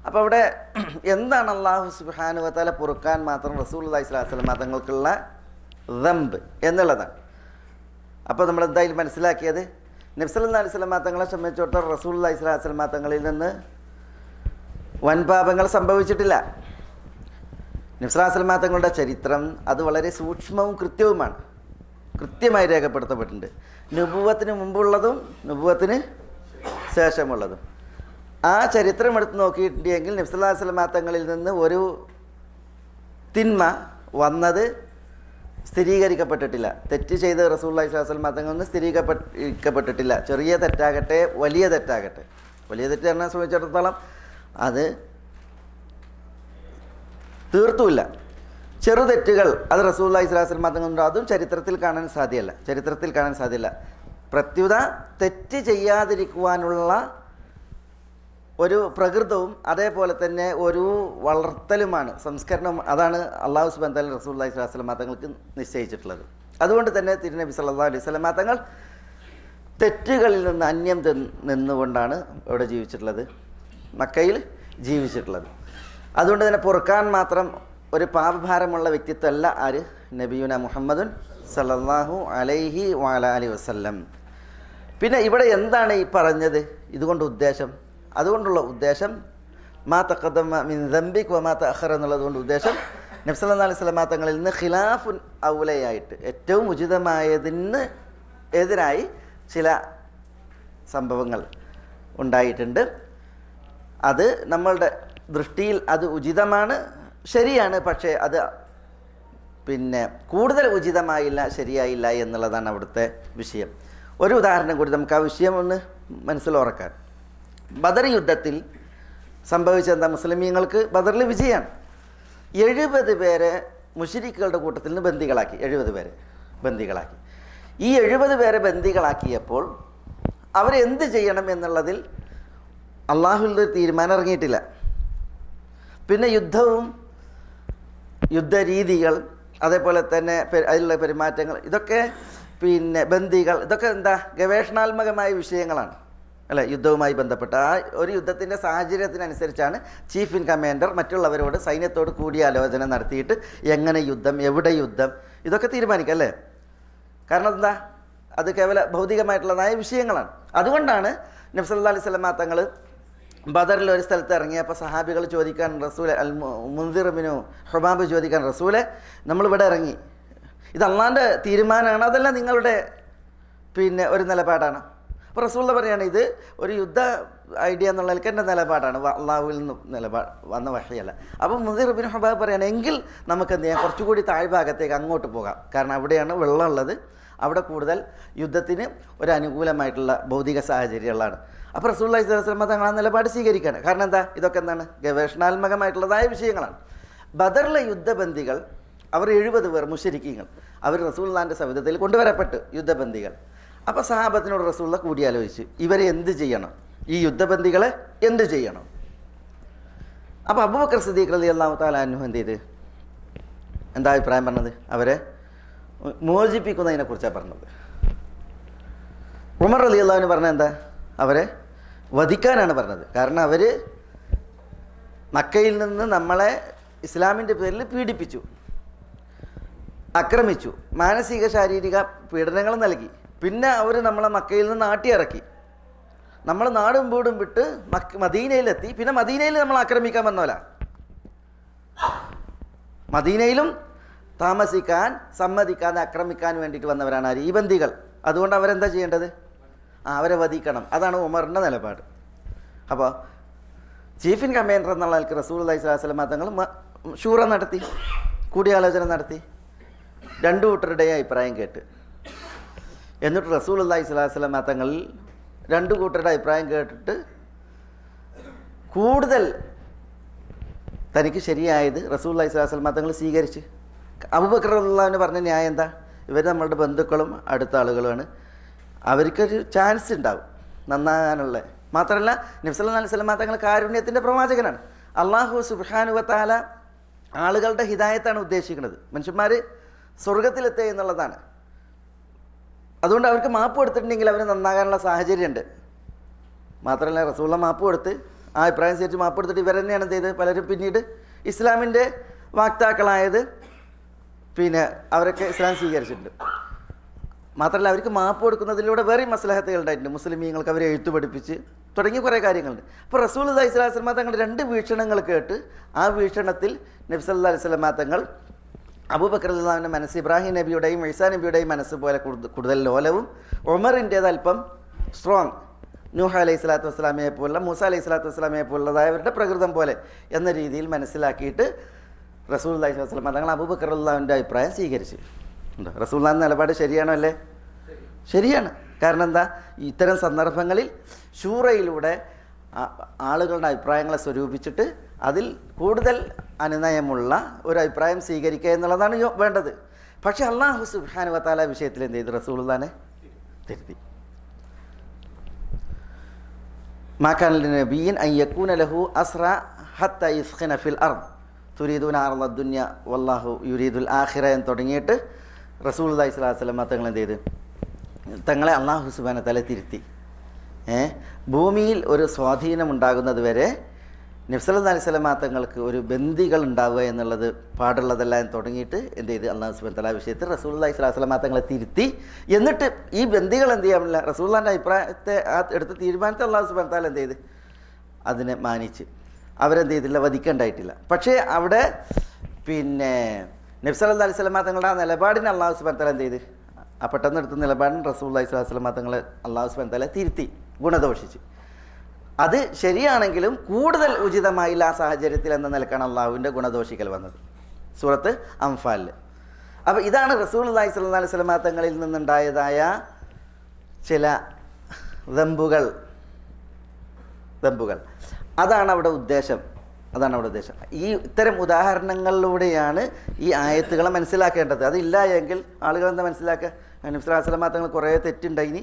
അപ്പോൾ അവിടെ എന്താണ് അല്ലാഹു സുബ്ഹാനഹു വ തആല പൊറുക്കാൻ മാത്രം റസൂലുള്ളാഹി സ്വല്ലല്ലാഹു അലൈഹി വസല്ലം തങ്ങൾക്കുള്ള ദംബ് എന്നുള്ളതാണ്. അപ്പോൾ നമ്മൾ എന്തായാലും മനസ്സിലാക്കിയത് നബി സല്ലല്ലാഹു അലൈഹി വസല്ലം തങ്ങളെ സംബന്ധിച്ചിടത്തോളം റസൂലുള്ളാഹി സ്വല്ലല്ലാഹു അലൈഹി വസല്ലം തങ്ങളിൽ നിന്ന് വൻപാപങ്ങൾ സംഭവിച്ചിട്ടില്ല. നബി സല്ലല്ലാഹു അലൈഹി വസല്ലം തങ്ങളുടെ ചരിത്രം അത് വളരെ സൂക്ഷ്മവും കൃത്യവുമാണ്, കൃത്യമായി രേഖപ്പെടുത്തപ്പെട്ടിട്ടുണ്ട്. നുബുവത്തിന് മുമ്പുള്ളതും നുബുവത്തിന് ശേഷമുള്ളതും. ആ ചരിത്രം എടുത്ത് നോക്കിയിട്ടുണ്ടെങ്കിൽ നബി സല്ലല്ലാഹു അലൈഹി വസല്ലം തങ്ങളിൽ നിന്ന് ഒരു തിന്മ വന്നത് സ്ഥിരീകരിക്കപ്പെട്ടിട്ടില്ല. തെറ്റ് ചെയ്ത് റസൂലുള്ളാഹി സ്വല്ലല്ലാഹു അലൈഹി വസല്ലം തങ്ങളിൽ നിന്ന് സ്ഥിരീകരിക്കപ്പെട്ടിട്ടില്ല. ചെറിയ തെറ്റാകട്ടെ വലിയ തെറ്റാകട്ടെ, വലിയ തെറ്റ് എന്നെ സംബന്ധിച്ചിടത്തോളം അത് തീർത്തുമില്ല. ചെറുതെറ്റുകൾ അത് റസൂലുള്ളാഹി സ്വല്ലല്ലാഹു അലൈഹി വസല്ലം തങ്ങളുണ്ട്, അതും ചരിത്രത്തിൽ കാണാൻ സാധ്യമല്ല. പ്രത്യുത തെറ്റ് ചെയ്യാതിരിക്കുവാനുള്ള ഒരു പ്രകൃതവും അതേപോലെ തന്നെ ഒരു വളർത്തലുമാണ്, സംസ്കരണം. അതാണ് അള്ളാഹു സുബ്ഹാനഹു വ തആല റസൂലുള്ളാഹി സ്വല്ലല്ലാഹു അലൈഹി വസല്ലം തങ്ങൾക്ക് നിശ്ചയിച്ചിട്ടുള്ളത്. അതുകൊണ്ട് തന്നെ തിരുനബി സല്ലല്ലാഹു അലൈഹി വസല്ലം തങ്ങൾ തെറ്റുകളിൽ നിന്ന് അന്യം നിന്നുകൊണ്ടാണ് ഇവിടെ ജീവിച്ചിട്ടുള്ളത്, മക്കയിൽ ജീവിച്ചിട്ടുള്ളത്. അതുകൊണ്ട് തന്നെ പൊറുക്കാൻ മാത്രം ഒരു പാപഭാരമുള്ള വ്യക്തിത്വമല്ല ആര്? നബിയുന മുഹമ്മദുൻ സല്ലല്ലാഹു അലൈഹി വഅലൈഹി വസല്ലം. പിന്നെ ഇവിടെ എന്താണ് ഈ പറഞ്ഞത് ഇതുകൊണ്ട് ഉദ്ദേശം? അതുകൊണ്ടുള്ള ഉദ്ദേശം മാ തഖദ്ദമ മിൻ ദംബിക വമാ തഅഖറ എന്നുള്ളത് കൊണ്ട് ഉദ്ദേശം നബി സല്ലല്ലാഹു അലൈഹി വസല്ലം തങ്ങളിൽ നിന്ന് ഖിലാഫുൻ ഔലയായിട്ട് ഏറ്റവും ഉചിതമായതിന് എതിരായി ചില സംഭവങ്ങൾ ഉണ്ടായിട്ടുണ്ട്. അത് നമ്മളുടെ ദൃഷ്ടിയിൽ അത് ഉചിതമാണ്, ശരിയാണ്. പക്ഷേ അത് പിന്നെ കൂടുതൽ ഉചിതമായില്ല, ശരിയായില്ല എന്നുള്ളതാണ് അവിടുത്തെ വിഷയം. ഒരു ഉദാഹരണം കൂടി നമുക്ക് ആ വിഷയം ഒന്ന് മനസ്സിലുറക്കാൻ. ബദർ യുദ്ധത്തിൽ സംഭവിച്ചെന്താ? മുസ്ലിമീങ്ങൾക്ക് ബദറിൽ വിജയമാണ്. 70 പേരെ മുശ്രിക്കുകളുടെ കൂട്ടത്തിൽ നിന്ന് ബന്ദികളാക്കി. 70 പേരെ ബന്ദികളാക്കി. ഈ 70 പേരെ ബന്ദികളാക്കിയപ്പോൾ അവരെന്ത് ചെയ്യണം എന്നുള്ളതിൽ അള്ളാഹുവിൻ്റെ തീരുമാനം ഇറങ്ങിയിട്ടില്ല. പിന്നെ യുദ്ധവും യുദ്ധരീതികൾ അതേപോലെ തന്നെ അതിലുള്ള പെരുമാറ്റങ്ങൾ, ഇതൊക്കെ പിന്നെ ബന്ദികൾ, ഇതൊക്കെ എന്താ ഗവേഷണാത്മകമായ വിഷയങ്ങളാണ് അല്ലേ? യുദ്ധവുമായി ബന്ധപ്പെട്ട ആ ഒരു യുദ്ധത്തിൻ്റെ സാഹചര്യത്തിനനുസരിച്ചാണ് ചീഫ് ഇൻ കമാൻഡർ മറ്റുള്ളവരോട് സൈന്യത്തോട് കൂടിയാലോചന നടത്തിയിട്ട് എങ്ങനെ യുദ്ധം, എവിടെ യുദ്ധം, ഇതൊക്കെ തീരുമാനിക്കുക അല്ലേ? കാരണം എന്താ, അത് കേവല ഭൗതികമായിട്ടുള്ളതായ വിഷയങ്ങളാണ്. അതുകൊണ്ടാണ് നബി സല്ലല്ലാഹു അലൈഹി വസല്ലം തങ്ങൾ ബദറിൽ ഒരു സ്ഥലത്ത് ഇറങ്ങിയപ്പോൾ സഹാബികൾ ചോദിക്കാൻ റസൂലെ, അൽ മുൻദിർ ഇബ്നു ഹുബാബ് ചോദിക്കാൻ റസൂലെ, നമ്മളിവിടെ ഇറങ്ങി, ഇത് അള്ളാൻ്റെ തീരുമാനമാണ്, അതല്ല നിങ്ങളുടെ പിന്നെ ഒരു നിലപാടാണ്? അപ്പോൾ റസൂൽ പറയുകയാണ്, ഇത് ഒരു യുദ്ധ ഐഡിയ എന്നുള്ളതിലേക്ക് എൻ്റെ നിലപാടാണ്, അള്ളാഹുവിൽ നിന്ന് വന്ന വഹയല്ല. അപ്പോൾ മുൻദിർ ഇബ്നു ഹുബാബ് പറയുകയാണ്, എങ്കിൽ നമുക്ക് എന്ത് ചെയ്യാം, കുറച്ചുകൂടി താഴ്ഭാഗത്തേക്ക് അങ്ങോട്ട് പോകാം, കാരണം അവിടെയാണ് വെള്ളമുള്ളത്, അവിടെ കൂടുതൽ യുദ്ധത്തിന് ഒരു അനുകൂലമായിട്ടുള്ള ഭൗതിക സാഹചര്യങ്ങളാണ്. അപ്പോൾ റസൂലുള്ളാഹി സ്വല്ലല്ലാഹു അലൈഹി വസല്ലം തങ്ങൾ ആ നിലപാട് സ്വീകരിക്കുകയാണ്. കാരണം എന്താ, ഇതൊക്കെ എന്താണ് ഗവേഷണാത്മകമായിട്ടുള്ളതായ വിഷയങ്ങളാണ്. ബദറിലെ യുദ്ധബന്ദികൾ അവർ 70 പേർ മുശ്രിക്കീങ്ങൾ, അവർ റസൂലുള്ളാഹിൻ്റെ സവിധത്തിൽ കൊണ്ടുവരപ്പെട്ട് യുദ്ധബന്ദികൾ. അപ്പോൾ സഹാബത്തിനോട് റസൂലുള്ള കൂടിയാലോചിച്ച് ഇവരെ എന്ത് ചെയ്യണം, ഈ യുദ്ധബന്ദികളെ എന്ത് ചെയ്യണം? അപ്പോൾ അബൂബക്കർ സിദ്ദീഖ് റളിയല്ലാഹു തആല അൻഹു എന്ത് ചെയ്ത്, എന്താ അഭിപ്രായം പറഞ്ഞത്? അവരെ മോചിപ്പിക്കുന്നതിനെക്കുറിച്ചാണ് പറഞ്ഞത്. ഉമർ റളിയല്ലാഹു അൻഹു പറഞ്ഞത് എന്താ, അവരെ വധിക്കാനാണ് പറഞ്ഞത്. കാരണം അവർ മക്കയിൽ നിന്ന് നമ്മളെ ഇസ്ലാമിൻ്റെ പേരിൽ പീഡിപ്പിച്ചു, ആക്രമിച്ചു, മാനസിക ശാരീരിക പീഡനങ്ങൾ നൽകി. പിന്നെ അവർ നമ്മളെ മക്കയിൽ നിന്ന് നാട്ടിയിറക്കി, നമ്മൾ നാടും വീടും വിട്ട് മദീനയിലെത്തി. പിന്നെ മദീനയിൽ നമ്മൾ ആക്രമിക്കാൻ വന്നോല, മദീനയിലും താമസിക്കാൻ സമ്മതിക്കാതെ ആക്രമിക്കാൻ വേണ്ടിയിട്ട് വന്നവരാണ് ആര്? ഈ ബന്ദികൾ. അതുകൊണ്ട് അവരെന്താ ചെയ്യേണ്ടത്? അവരെ വധിക്കണം. അതാണ് ഉമറിൻ്റെ നിലപാട്. അപ്പോൾ ചീഫ് ഇൻ കമാൻഡർ എന്നുള്ള ആൾക്ക് റസൂലുള്ളാഹി സ്വല്ലല്ലാഹു അലൈഹി വസല്ലം തങ്ങൾ ഷൂറ നടത്തി, കൂടിയാലോചന നടത്തി, രണ്ടു കൂട്ടരുടെയും അഭിപ്രായം കേട്ട്. എന്നിട്ട് റസൂലുള്ളാഹി സ്വല്ലല്ലാഹു അലൈഹി വസല്ലം തങ്ങളിൽ രണ്ടു കൂട്ടരുടെ അഭിപ്രായം കേട്ടിട്ട് കൂടുതൽ തനിക്ക് ശരിയായത് റസൂലുള്ളാഹി സ്വല്ലല്ലാഹു അലൈഹി വസല്ലം തങ്ങൾ സ്വീകരിച്ച്. അബൂബക്കർ റളിയല്ലാഹു അൻഹു പറഞ്ഞ ന്യായം എന്താ, ഇവർ നമ്മളുടെ ബന്ധുക്കളും അടുത്ത ആളുകളുമാണ്, അവർക്കൊരു ചാൻസ് ഉണ്ടാവും നന്നാകാനുള്ള. മാത്രമല്ല നബി സല്ലല്ലാഹു അലൈഹി വസല്ലം തങ്ങൾ കാരുണ്യത്തിൻ്റെ പ്രവാചകനാണ്. അല്ലാഹു സുബ്ഹാനഹു വ തആല ആളുകളുടെ ഹിദായത്താണ് ഉദ്ദേശിക്കുന്നത്, മനുഷ്യന്മാർ സ്വർഗത്തിലെത്തുക എന്നുള്ളതാണ്. അതുകൊണ്ട് അവർക്ക് മാപ്പ് കൊടുത്തിട്ടുണ്ടെങ്കിൽ അവർ നന്നാകാനുള്ള സാഹചര്യമുണ്ട്. മാത്രമല്ല റസൂലുള്ള മാപ്പ് കൊടുത്ത് ആ അഭിപ്രായം അനുസരിച്ച് മാപ്പ് കൊടുത്തിട്ട് ഇവർ തന്നെയാണ് എന്ത് ചെയ്തത്, പലരും പിന്നീട് ഇസ്ലാമിൻ്റെ വാക്താക്കളായത്. പിന്നെ അവരൊക്കെ ഇസ്ലാം സ്വീകരിച്ചിട്ടുണ്ട്. മാത്രമല്ല അവർക്ക് മാപ്പ് കൊടുക്കുന്നതിലൂടെ വേറെ മസ്ലഹത്തുകൾ ഉണ്ടായിട്ടുണ്ട്. മുസ്ലിമീങ്ങൾക്ക് അവരെ എഴുത്തു പഠിപ്പിച്ച് തുടങ്ങിയ കുറേ കാര്യങ്ങളുണ്ട്. അപ്പോൾ റസൂലുള്ളാഹി സ്വല്ലല്ലാഹു അലൈഹി വസല്ലം തങ്ങൾ രണ്ട് വീക്ഷണങ്ങൾ കേട്ട് ആ വീക്ഷണത്തിൽ നബി സല്ലല്ലാഹു അലൈഹി വസല്ലം തങ്ങൾ അബൂബക്കർ റളിയല്ലാഹു അൻഹുവിൻ്റെ മനസ്സ് ഇബ്രാഹിം നബിയുടെയും ഈസാ നബിയുടെയും മനസ്സ് പോലെ കൂടുതൽ ലോലവും, ഉമറിൻ്റേത് അല്പം സ്ട്രോങ്, നൂഹ് അലൈഹി സ്വലാത്തു വസ്സലാമയെ പോലുള്ള, മൂസ അലൈഹി സ്വലാത്തു വസ്സലാമയെ പോലുള്ളതായവരുടെ പ്രകൃതം പോലെ എന്ന രീതിയിൽ മനസ്സിലാക്കിയിട്ട് റസൂലുള്ളാഹി സ്വല്ലല്ലാഹു അലൈഹി വസല്ലം തങ്ങൾ അബൂബക്കർ റളിയല്ലാഹുവിൻ്റെ അഭിപ്രായം സ്വീകരിച്ചു. റസൂലുള്ളാഹിയുടെ നിലപാട് ശരിയാണോ? അല്ലേ? ശരിയാണ്. കാരണം എന്താ, ഇത്തരം സന്ദർഭങ്ങളിൽ ശൂറയിലൂടെ ആളുകളുടെ അഭിപ്രായങ്ങളെ സ്വരൂപിച്ചിട്ട് അതിൽ കൂടുതൽ അനുനയമുള്ള ഒരു അഭിപ്രായം സ്വീകരിക്കുക എന്നുള്ളതാണ് വേണ്ടത്. പക്ഷെ അല്ലാഹു സുബ്ഹാനഹു വ തആല വിഷയത്തിൽ എന്ത് ചെയ്തു? റസൂലുള്ളാഹിനെ തിരുത്തി. മാ കാന ലിനബിയ്യിൻ അൻ യകൂന ലഹു അസ്റ ഹത്ത യുസ്ഖിന ഫിൽ അർദ് തുരീദൂന അർള ദുനിയ വല്ലാഹു യുരീദുൽ ആഖിറ എന്ന് തുടങ്ങിയിട്ട് റസൂലുള്ളാഹി സ്വല്ലല്ലാഹു അലൈഹി വസല്ലം തങ്ങൾ എന്ത് ചെയ്ത് തങ്ങളെ അല്ലാഹു സുബ്ഹാനഹു വ തആല തിരുത്തി. ഭൂമിയിൽ ഒരു സ്വാധീനം ഉണ്ടാകുന്നത് വരെ നബി സല്ലല്ലാഹു അലൈഹി വസല്ലം തങ്ങൾക്ക് ഒരു ബന്ദികൾ ഉണ്ടാവുക എന്നുള്ളത് പാടുള്ളതല്ല എന്ന് തുടങ്ങിയിട്ട് എന്ത് ചെയ്ത് അല്ലാഹു സുബ്ഹാനഹു വ തആല വിഷയത്തിൽ റസൂലുള്ളാഹി സ്വല്ലല്ലാഹു അലൈഹി വസല്ലം തങ്ങളെ തിരുത്തി. എന്നിട്ട് ഈ ബന്ദികൾ എന്ത് ചെയ്യാൻ പറ്റില്ല, റസൂലുള്ളാഹിൻ്റെ അഭിപ്രായത്തെ എടുത്ത തീരുമാനത്തെ അല്ലാഹു സുബ്ഹാനഹു വ തആല എന്ത് ചെയ്ത് അതിനെ മാനിച്ച് അവരെന്ത് ചെയ്തില്ല, വധിക്കേണ്ടായിട്ടില്ല. പക്ഷേ അവിടെ പിന്നെ നബി സല്ലല്ലാഹു അലൈഹി വസല്ലം തങ്ങളുടെ ആ നിലപാടിനെ അല്ലാഹു സുബ്ഹാനഹു വ തആല എന്ത് ചെയ്ത് ആ പെട്ടെന്ന് എടുത്ത നിലപാടിന് റസൂലുള്ളാഹി സ്വല്ലല്ലാഹു അലൈഹി വസല്ലം തങ്ങളെ അല്ലാഹു സുബ്ഹാനഹു വ തആല തിരുത്തി, ഗുണദോഷിച്ച്. അത് ശരിയാണെങ്കിലും കൂടുതൽ ഉചിതമായില്ല ആ സാഹചര്യത്തിൽ എന്ന നിലക്കാണ് അള്ളാഹുവിൻ്റെ ഗുണദോഷിക്കൽ വന്നത് സൂറത്ത് അംഫാലിൽ. അപ്പോൾ ഇതാണ് റസൂലുള്ളാഹി സ്വല്ലല്ലാഹു അലൈഹി വസല്ലം തങ്ങളിൽ നിന്നുണ്ടായതായ ചില ദമ്പുകൾ. അതാണ് അവിടെ ഉദ്ദേശം. ഈ ഇത്തരം ഉദാഹരണങ്ങളിലൂടെയാണ് ഈ ആയത്തുകളെ മനസ്സിലാക്കേണ്ടത്. അതില്ല എങ്കിൽ ആളുകൾ എന്താ മനസ്സിലാക്കുക, നബി സല്ലല്ലാഹു അലൈഹി വസല്ലം തങ്ങൾ കുറേ തെറ്റുണ്ടായിനി,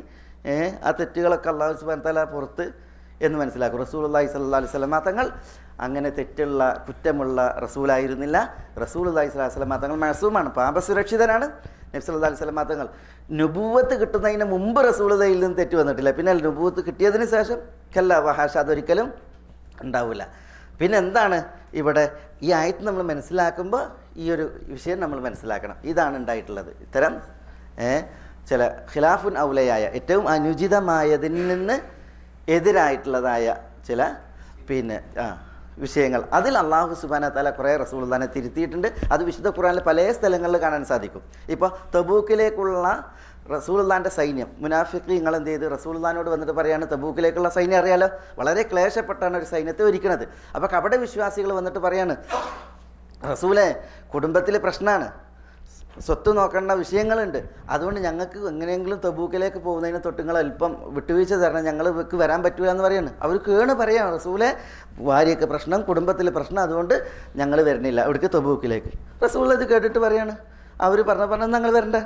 ആ തെറ്റുകളൊക്കെ അല്ലാഹു സുബ്ഹാനഹു വ തആല പുറത്ത് എന്ന് മനസ്സിലാക്കും. റസൂലുള്ളാഹി സ്വല്ലല്ലാഹു അലൈഹി വസല്ലം തങ്ങൾ അങ്ങനെ തെറ്റുള്ള കുറ്റമുള്ള റസൂലായിരുന്നില്ല. റസൂലുള്ളാഹി സ്വല്ലല്ലാഹു അലൈഹി വസല്ലം തങ്ങൾ മഅസൂമാണ്, പാപസുരക്ഷിതനാണ്. നബി സല്ലല്ലാഹു അലൈഹി വസല്ലം തങ്ങൾ നുബുവത്ത് കിട്ടുന്നതിന് മുമ്പ് റസൂലുള്ളാഹിയിൽ നിന്ന് തെറ്റ് വന്നിട്ടില്ല. പിന്നെ നുബുവത്ത് കിട്ടിയതിന് ശേഷം കല്ല വഹാഷ അതൊരിക്കലും ഉണ്ടാവില്ല. പിന്നെ എന്താണ് ഇവിടെ ഈ ആയത്ത് നമ്മൾ മനസ്സിലാക്കുമ്പോൾ ഈ ഒരു വിഷയം നമ്മൾ മനസ്സിലാക്കണം. ഇതാണ് ഉണ്ടായിട്ടുള്ളത്. ഇത്തരം ചില ഖിലാഫുൻ ഔലയായ ഏറ്റവും അനുചിതമായതിൽ നിന്ന് എതിരായിട്ടുള്ളതായ ചില വിഷയങ്ങൾ അതിൽ അല്ലാഹു സുബ്ഹാനഹു വ തആല കുറേ റസൂലുള്ളാഹിനെ തിരുത്തിയിട്ടുണ്ട്. അത് വിശുദ്ധ ഖുർആനിൽ പല സ്ഥലങ്ങളിൽ കാണാൻ സാധിക്കും. ഇപ്പോൾ തബൂക്കിലേക്കുള്ള റസൂലുള്ളാഹിൻ്റെ സൈന്യം, മുനാഫിഖീങ്ങൾ എന്ത് ചെയ്ത് റസൂലുള്ളാഹിനോട് വന്നിട്ട് പറയാണ്, തബൂക്കിലേക്കുള്ള സൈന്യം അറിയാലോ, വളരെ ക്ലേശപ്പെട്ടാണ് ഒരു സൈന്യത്തെ ഒരുക്കുന്നത്. അപ്പോൾ കപട വിശ്വാസികൾ വന്നിട്ട് പറയാണ്, റസൂലെ കുടുംബത്തിൽ പ്രശ്നമാണ്, സ്വത്ത് നോക്കേണ്ട വിഷയങ്ങളുണ്ട്, അതുകൊണ്ട് ഞങ്ങൾക്ക് എങ്ങനെയെങ്കിലും തബൂക്കിലേക്ക് പോകുന്നതിന് തൊട്ട് നിങ്ങൾ അല്പം വിട്ടുവീഴ്ച തരണം, ഞങ്ങൾക്ക് വരാൻ പറ്റൂല എന്ന് പറയാണ്. അവർ കേണ് പറയാണ്, റസൂലെ ഭാര്യയ്ക്ക് പ്രശ്നം, കുടുംബത്തിൽ പ്രശ്നം, അതുകൊണ്ട് ഞങ്ങൾ വരണില്ല ഇവിടേക്ക് തബൂക്കിലേക്ക്. റസൂൽ ഇത് കേട്ടിട്ട് പറയാണ്, അവർ പറഞ്ഞ ഞങ്ങൾ വരണ്ട.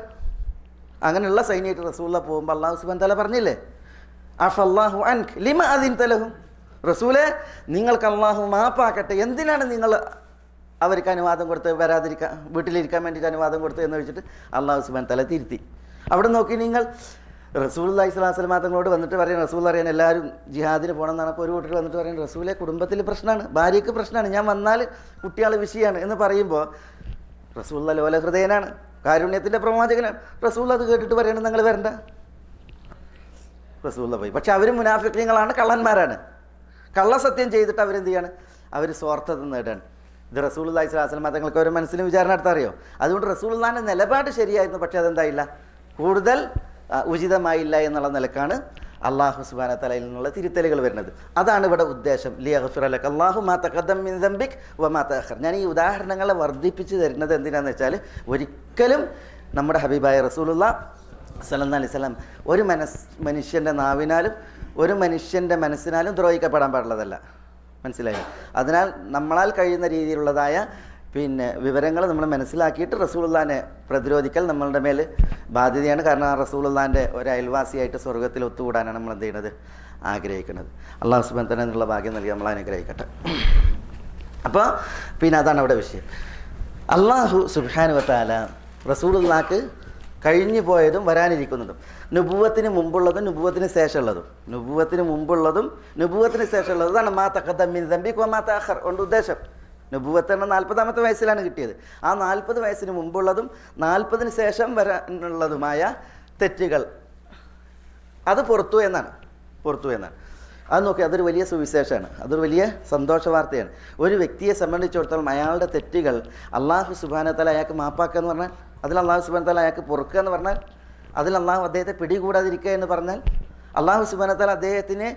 അങ്ങനെയുള്ള സൈന്യമായിട്ട് റസൂല പോകുമ്പോൾ അല്ലാഹു സുബ്ഹാനഹു വ തആല പറഞ്ഞില്ലേ, അഫല്ലാഹു അൻക ലിമ അദിൻത ലഹും, റസൂലെ നിങ്ങൾക്ക് അള്ളാഹു മാപ്പാക്കട്ടെ, എന്തിനാണ് നിങ്ങൾ അവർക്ക് അനുവാദം കൊടുത്ത് വരാതിരിക്കാൻ, വീട്ടിലിരിക്കാൻ വേണ്ടിയിട്ട് അനുവാദം കൊടുത്ത് എന്ന് വെച്ചിട്ട് അല്ലാഹു സുബ്ഹാനഹു വ തആല തിരുത്തി. അവിടെ നോക്കി നിങ്ങൾ റസൂലുള്ളാഹി സ്വല്ലല്ലാഹു അലൈഹി വസല്ലം തങ്ങളോട് വന്നിട്ട് പറയുന്നത്, റസൂൽ അറിയാൻ എല്ലാവരും ജിഹാദിന് പോകണം എന്നാണ്. അപ്പോൾ ഒരു കൂട്ടർ വന്നിട്ട് പറയുന്നത്, റസൂലെ കുടുംബത്തിൽ പ്രശ്നമാണ്, ഭാര്യയ്ക്ക് പ്രശ്നമാണ്, ഞാൻ വന്നാൽ കുട്ടികൾ വിഷയമാണ് എന്ന് പറയുമ്പോൾ റസൂലുള്ളാഹി ലോല ഹൃദയനാണ്, കാരുണ്യത്തിൻ്റെ പ്രവാചകനാണ്. റസൂൽ അത് കേട്ടിട്ട് പറയണം നിങ്ങൾ വരണ്ട. റസൂലുള്ള പോയി. പക്ഷെ അവർ മുനാഫിഖീങ്ങളാണ്, കള്ളന്മാരാണ്. കള്ളസത്യം ചെയ്തിട്ട് അവരെന്ത് ചെയ്യാണ്, അവർ സ്വാർത്ഥത നേടാണ്. ഇത് റസൂലുള്ളാഹി സ്വല്ലല്ലാഹു അലൈഹി വസല്ലം തങ്ങൾക്ക് ഒരു മനസ്സിലും വിചാരണ നടത്താറിയോ? അതുകൊണ്ട് റസൂലുള്ളാഹിൻ്റെ നിലപാട് ശരിയായിരുന്നു, പക്ഷേ അതെന്തായില്ല, കൂടുതൽ ഉചിതമായില്ല എന്നുള്ള നിലക്കാണ് അല്ലാഹു സുബ്ഹാനഹു വ തആലയിൽ നിന്നുള്ള തിരുത്തലുകൾ വരുന്നത്. അതാണ് ഇവിടെ ഉദ്ദേശം. ലിയഗ്ഫിറ ലക അല്ലാഹു മാ തഖദ്ദമ മിൻ ദംബിക് വമാ തഅഖർ. ഞാൻ ഈ ഉദാഹരണങ്ങളെ വർദ്ധിപ്പിച്ച് തരുന്നത് എന്തിനാന്ന് വെച്ചാൽ, ഒരിക്കലും നമ്മുടെ ഹബീബായ റസൂലുള്ളാഹി സ്വല്ലല്ലാഹു അലൈഹി വസല്ലം ഒരു മനുഷ്യൻ്റെ നാവിനാലും ഒരു മനുഷ്യൻ്റെ മനസ്സിനാലും ദ്രോഹിക്കപ്പെടാൻ പാടുള്ളതല്ല. മനസ്സിലായി? അതിനാൽ നമ്മളാൽ കഴിയുന്ന രീതിയിലുള്ളതായ വിവരങ്ങൾ നമ്മൾ മനസ്സിലാക്കിയിട്ട് റസൂലുള്ളാഹിനെ പ്രതിരോധിക്കൽ നമ്മളുടെ മേൽ ബാധ്യതയാണ്. കാരണം ആ റസൂലുള്ളാഹിൻ്റെ ഒരു അയൽവാസിയായിട്ട് സ്വർഗ്ഗത്തിൽ ഒത്തുകൂടാനാണ് നമ്മൾ എന്ത് ചെയ്യുന്നത്, ആഗ്രഹിക്കുന്നത്. അല്ലാഹു സുബ്ഹാനഹു വ തആല എന്നുള്ള ഭാഗ്യം നൽകി നമ്മളെ അനുഗ്രഹിക്കട്ടെ. അപ്പോൾ അതാണ് അവിടെ വിഷയം. അല്ലാഹു സുബ്ഹാനഹു വ തആല റസൂലുള്ളാഹിക്ക് കഴിഞ്ഞു പോയതും വരാനിരിക്കുന്നതും, നുബുവത്തിന് മുമ്പുള്ളതും നുബുവത്തിന് ശേഷമുള്ളതും, നുബുവത്തിന് മുമ്പുള്ളതും നുബുവത്തിന് ശേഷമുള്ളതും, അതാണ് മാ തഖദ്ദമ മിൻ ദംബിക വമാ തഅഖർ കൊണ്ട് ഉദ്ദേശം. നുബുവത്ത് എന്ന 40-ാമത്തെ വയസ്സിലാണ് കിട്ടിയത്. ആ 40 വയസ്സിന് മുമ്പുള്ളതും 40-ന് ശേഷം വരാനുള്ളതുമായ തെറ്റുകൾ അത് പുറത്തു എന്നാണ്. അത് നോക്കി, അതൊരു വലിയ സുവിശേഷമാണ്, അതൊരു വലിയ സന്തോഷ വാർത്തയാണ്. ഒരു വ്യക്തിയെ സംബന്ധിച്ചിടത്തോളം അയാളുടെ തെറ്റുകൾ അല്ലാഹു സുബ്ഹാനഹു വ തആല അയാൾക്ക് മാപ്പാക്കുക എന്ന് പറഞ്ഞാൽ, അതിൽ അല്ലാഹു സുബ്ഹാനഹു വ തആല അയാൾക്ക് പൊറുക്കുക എന്ന് പറഞ്ഞാൽ, അതിൽ അല്ലാഹു അദ്ദേഹത്തെ പിടികൂടാതിരിക്കുക എന്ന് പറഞ്ഞാൽ, അല്ലാഹു സുബ്ഹാനഹു വ തആല അദ്ദേഹത്തിന്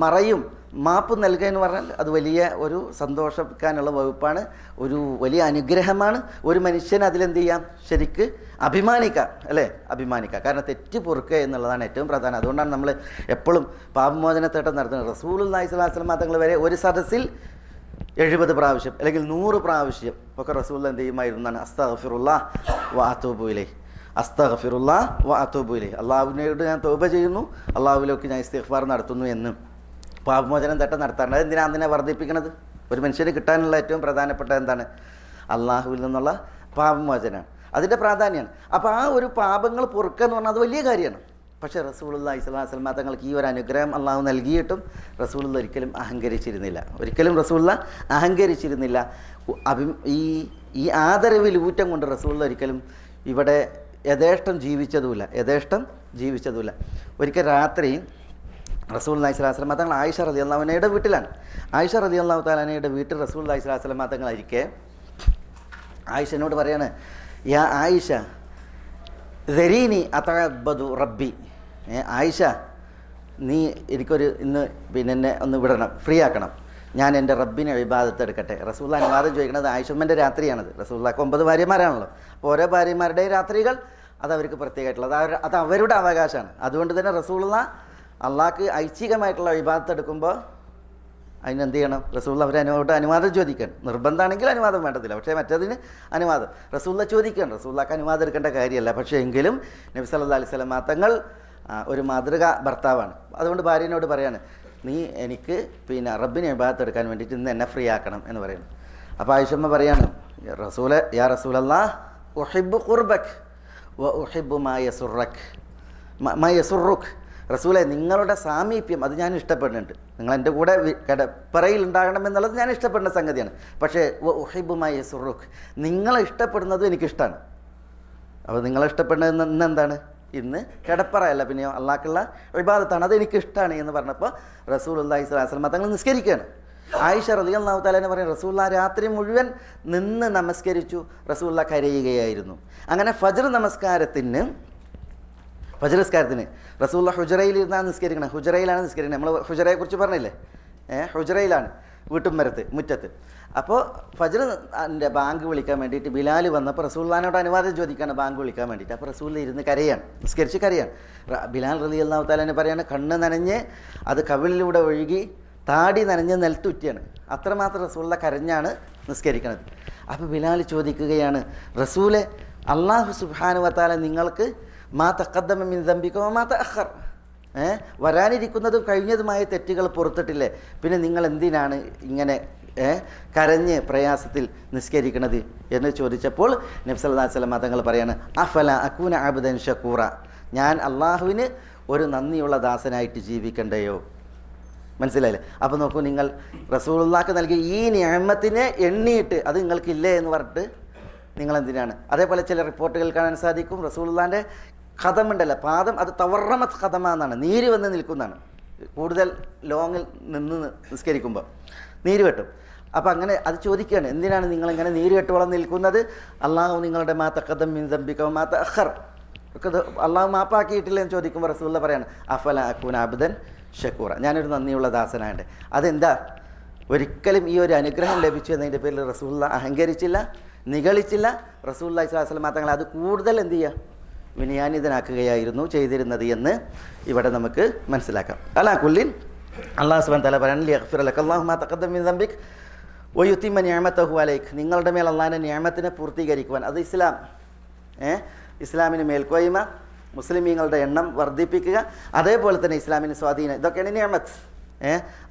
മറയും മാപ്പ് നൽകുക എന്ന് പറഞ്ഞാൽ അത് വലിയ ഒരു സന്തോഷിക്കാനുള്ള വകുപ്പാണ്, ഒരു വലിയ അനുഗ്രഹമാണ്. ഒരു മനുഷ്യന് അതിലെന്ത് ചെയ്യാം, ശരിക്ക് അഭിമാനിക്കാം, അല്ലേ? അഭിമാനിക്കാം. കാരണം തെറ്റ് പൊറുക്കുക എന്നുള്ളതാണ് ഏറ്റവും പ്രധാനം. അതുകൊണ്ടാണ് നമ്മൾ എപ്പോഴും പാപമോചനത്തേട്ടം നടത്തുന്നത്. റസൂലുള്ളാഹി സ്വല്ലല്ലാഹു അലൈഹി വസല്ലം തങ്ങൾ വരെ ഒരു സദസ്സിൽ 70 പ്രാവശ്യം അല്ലെങ്കിൽ 100 പ്രാവശ്യം ഒക്കെ റസൂൽ എന്ത് ചെയ്യുമായിരുന്നാണ്, അസ്തഗ്ഫിറുല്ലാഹ് വ അതൂബു ഇലൈഹി, അസ്തഗ്ഫിറുല്ലാഹ് വ അതൂബു ഇലൈഹി, അള്ളാഹുവിനോട് ഞാൻ തൗബ ചെയ്യുന്നു, അള്ളാഹുവിലേക്ക് ഞാൻ ഇസ്തിഗ്ഫാർ നടത്തുന്നു എന്ന് പാപമോചനം തട്ടം നടത്താറുണ്ട്. അതെന്തിനാണ് അതിനെ വർദ്ധിപ്പിക്കുന്നത്? ഒരു മനുഷ്യന് കിട്ടാനുള്ള ഏറ്റവും പ്രധാനപ്പെട്ട എന്താണ്? അള്ളാഹുവിൽ നിന്നുള്ള പാപമോചനമാണ്. അതിൻ്റെ പ്രാധാന്യമാണ്. അപ്പോൾ ആ ഒരു പാപങ്ങൾ പൊറുക്കുക എന്ന് പറഞ്ഞാൽ അത് വലിയ കാര്യമാണ്. പക്ഷേ റസൂലുള്ളാഹി സ്വല്ലല്ലാഹു അലൈഹി വസല്ലം തങ്ങൾക്ക് ഈ ഒരു അനുഗ്രഹം അള്ളാഹു നൽകിയിട്ടും റസൂലുള്ള ഒരിക്കലും അഹങ്കരിച്ചിരുന്നില്ല. അഹങ്കരിച്ചിരുന്നില്ല. ഈ ആദരവിൽ ഊറ്റം കൊണ്ട് റസൂലുള്ള ഒരിക്കലും ഇവിടെ യഥേഷ്ടം ജീവിച്ചതുമില്ല. ഒരിക്കൽ രാത്രി റസൂലുള്ളാഹി സ്വല്ലല്ലാഹു അലൈഹി വസല്ലം തങ്ങൾ ആയിഷ റളിയല്ലാഹു അൻഹയുടെ വീട്ടിലാണ്. ആയിഷ റളിയല്ലാഹു തആല അൻഹയുടെ വീട്ടിൽ റസൂലുള്ളാഹി സ്വല്ലല്ലാഹു അലൈഹി വസല്ലം തങ്ങളായിരിക്കെ ആയിഷനോട് പറയാണ്, യാ ആയിഷ ദരീനി അതഅബ്ബദു റബ്ബി. ആയിഷ, നീ എനിക്കൊരു ഇന്ന് എന്നെ ഒന്ന് വിടണം, ഫ്രീ ആക്കണം, ഞാൻ എൻ്റെ റബ്ബിനെ ഇബാദത്ത് എടുക്കട്ടെ. റസൂലുള്ളാഹി അനുവാദം ചോദിക്കുന്നത് ആയിഷമ്മൻ്റെ രാത്രിയാണത്. റസൂലുള്ളാഹിക്ക് 9 ഭാര്യമാരാണല്ലോ. അപ്പോൾ ഓരോ ഭാര്യമാരുടെയും രാത്രികൾ അതവർക്ക് പ്രത്യേകമായിട്ടുള്ളത്, അത് അവരുടെ അവകാശമാണ്. അതുകൊണ്ട് തന്നെ റസൂലുള്ളാഹി അള്ളാഹ്ക്ക് ഐച്ഛികമായിട്ടുള്ള ഇബാദത്ത് എടുക്കുമ്പോൾ അതിനെന്ത് ചെയ്യണം? റസൂലുള്ളാഹി അവരോട് അനുവാദം ചോദിക്കണം. നിർബന്ധമാണെങ്കിൽ അനുവാദം വേണ്ടതില്ല, പക്ഷേ മറ്റതിന് അനുവാദം റസൂലുള്ളാഹി ചോദിക്കണം. റസൂലുള്ളാഹിക്ക് അനുവാദം എടുക്കേണ്ട കാര്യമല്ല. പക്ഷേ എങ്കിലും നബി സല്ലല്ലാഹു അലൈഹി വസല്ലം തങ്ങൾ ഒരു മാതൃകാ ഭർത്താവാണ്. അതുകൊണ്ട് ഭാര്യനോട് പറയാണ്, നീ എനിക്ക് റബ്ബിനെ ഇബാദത്ത് എടുക്കാൻ വേണ്ടിയിട്ട് ഇന്ന് എന്നെ ഫ്രീ ആക്കണം എന്ന് പറയുന്നു. അപ്പോൾ ആയിഷമ്മ പറയാണ്, യാ റസൂലല്ലാഹ് ഉഹിബ്ബു ഖുർബക് വ ഉഹിബ്ബു മാ യസുറുക്. റസൂലെ, നിങ്ങളുടെ സാമീപ്യം അത് ഞാൻ ഇഷ്ടപ്പെടുന്നുണ്ട്. നിങ്ങൾ എൻ്റെ കൂടെ കിടപ്പറയിൽ ഉണ്ടാകണം എന്നുള്ളത് ഞാൻ ഇഷ്ടപ്പെടുന്ന സംഗതിയാണ്. പക്ഷേ വ ഉഹിബ്ബു മാ യസുറുക്, നിങ്ങളെ ഇഷ്ടപ്പെടുന്നതും എനിക്കിഷ്ടമാണ്. അപ്പോൾ നിങ്ങളെ ഇഷ്ടപ്പെടുന്നത് ഇന്നെന്താണ്? ഇന്ന് കിടപ്പറയല്ല, പിന്നെയോ അള്ളാഹ്ക്കുള്ള ഇബാദത്താണ്, അത് എനിക്കിഷ്ടമാണ് എന്ന് പറഞ്ഞപ്പോൾ റസൂലുള്ളാഹി സ്വല്ലല്ലാഹു അലൈഹി വസല്ലം തങ്ങൾ നിസ്കരിക്കുകയാണ്. ആയിഷ റളിയല്ലാഹു തആല എന്ന് പറയും, റസൂലുള്ളാഹി രാത്രി മുഴുവൻ നിന്ന് നമസ്കരിച്ചു. റസൂലുള്ളാഹി കരയുകയായിരുന്നു. അങ്ങനെ ഫജ്ർ നിസ്കാരത്തിന് റസൂലുള്ളാഹി ഹുജറയിലിരുന്നാണ് നിസ്കരിക്കണം. ഹുജറയിലാണ് നിസ്കരിക്കുന്നത്. നമ്മൾ ഹുജറയെക്കുറിച്ച് പറഞ്ഞില്ലേ? ഹുജറയിലാണ്, വീട്ടുമരത്ത്, മുറ്റത്ത്. അപ്പോൾ ഫജ്റിൻ്റെ ബാങ്ക് വിളിക്കാൻ വേണ്ടിയിട്ട് ബിലാൽ വന്നപ്പോൾ റസൂലുള്ളാഹിനോട് അനുവാദം ചോദിക്കുകയാണ് ബാങ്ക് വിളിക്കാൻ വേണ്ടിയിട്ട്. അപ്പോൾ റസൂൽ ഇരുന്ന് നിസ്കരിച്ച് കരയാണ്. ബിലാൽ റളിയല്ലാഹു തആല പറയാണ്, കണ്ണ് നനഞ്ഞ് അത് കവിളിലൂടെ ഒഴുകി താടി നനഞ്ഞ് നിലത്തുറ്റിയാണ്. അത്രമാത്രം റസൂലുള്ളാഹി കരഞ്ഞാണ് നിസ്കരിക്കുന്നത്. അപ്പോൾ ബിലാൽ ചോദിക്കുകയാണ്, റസൂലെ, അല്ലാഹു സുബ്ഹാനഹു വ തആല നിങ്ങൾക്ക് മാ തഖദ്ദമ മിൻ ദംബിക വ മാ തഅഖർ, വരാനിരിക്കുന്നതും കഴിഞ്ഞതുമായ തെറ്റുകൾ പുറത്തിട്ടില്ലേ, പിന്നെ നിങ്ങൾ എന്തിനാണ് ഇങ്ങനെ കരഞ്ഞ് പ്രയാസത്തിൽ നിസ്കരിക്കണത് എന്ന് ചോദിച്ചപ്പോൾ നബി സല്ലല്ലാഹു അലൈഹി വസല്ലം തങ്ങൾ പറയാണ്, അഫല അകൂന അബ്ദൻ ഷക്കൂറ, ഞാൻ അള്ളാഹുവിന് ഒരു നന്ദിയുള്ള ദാസനായിട്ട് ജീവിക്കണ്ടയോ? മനസ്സിലായില്ലേ? അപ്പോൾ നോക്കൂ, നിങ്ങൾ റസൂലുള്ളാഹിക്ക് നൽകിയ ഈ നിഅമത്തിനെ എണ്ണിയിട്ട് അത് നിങ്ങൾക്കില്ലേ എന്ന് പറഞ്ഞിട്ട് നിങ്ങളെന്തിനാണ്? അതേപോലെ ചില റിപ്പോർട്ടുകൾ കാണാൻ സാധിക്കും, റസൂലുള്ളാഹിൻ്റെ ഖദമുണ്ടല്ലോ, പാദം, അത് തവർറമത്ത് ഖദമ എന്നാണ്, നീര് വന്ന് നിൽക്കുന്നതാണ്. കൂടുതൽ ലോങ്ങിൽ നിന്ന് നിസ്കരിക്കുമ്പോൾ നീര് വെട്ടും. അപ്പോൾ അങ്ങനെ അത് ചോദിക്കുകയാണ്, എന്തിനാണ് നിങ്ങളിങ്ങനെ നീര് വെട്ടോളം നിൽക്കുന്നത്? അള്ളാഹു നിങ്ങളുടെ മാ തഖദ്ദമ മിൻ ദംബിക വ മാ തഅഖർ, അള്ളാഹു മാപ്പാക്കിയിട്ടില്ല എന്ന് ചോദിക്കുമ്പോൾ റസൂലുള്ളാഹി പറയാണ്, അഫല അകൂന അബ്ദൻ ഷക്കൂറ, ഞാനൊരു നന്ദിയുള്ള ദാസനായിട്ട്. അതെന്താ? ഒരിക്കലും ഈ ഒരു അനുഗ്രഹം ലഭിച്ചു എന്നതിൻ്റെ പേരിൽ റസൂലുള്ളാഹി അഹങ്കരിച്ചില്ല, നിഗളിച്ചില്ല. റസൂലുള്ളാഹി സ്വല്ലല്ലാഹു അലൈഹി വസല്ലം തങ്ങൾ അത് കൂടുതൽ എന്ത് ചെയ്യുക? വിനയാനിതനാക്കുകയായിരുന്നു ചെയ്തിരുന്നത് എന്ന് ഇവിടെ നമുക്ക് മനസ്സിലാക്കാം. അലാ കുല്ലിൻ അല്ലാഹു സുബ്ഹാനഹു വ തആല പറയുന്നത്, ലിയഗ്ഫിറ ലക അല്ലാഹു മാ തഖദ്ദമ മിൻ ദംബിക വയുതിമ്മ നിഅമതഹു അലൈക, നിങ്ങളുടെ മേൽ അള്ളാഹിൻ്റെ നിഅമത്തിനെ പൂർത്തീകരിക്കുവാൻ, അത് ഇസ്ലാമിന് മേൽക്കോയ്മ, മുസ്ലിമീങ്ങളുടെ എണ്ണം വർദ്ധിപ്പിക്കുക, അതേപോലെ തന്നെ ഇസ്ലാമിന് സ്വാധീനം, ഇതൊക്കെയാണ് നിഅമത്ത്.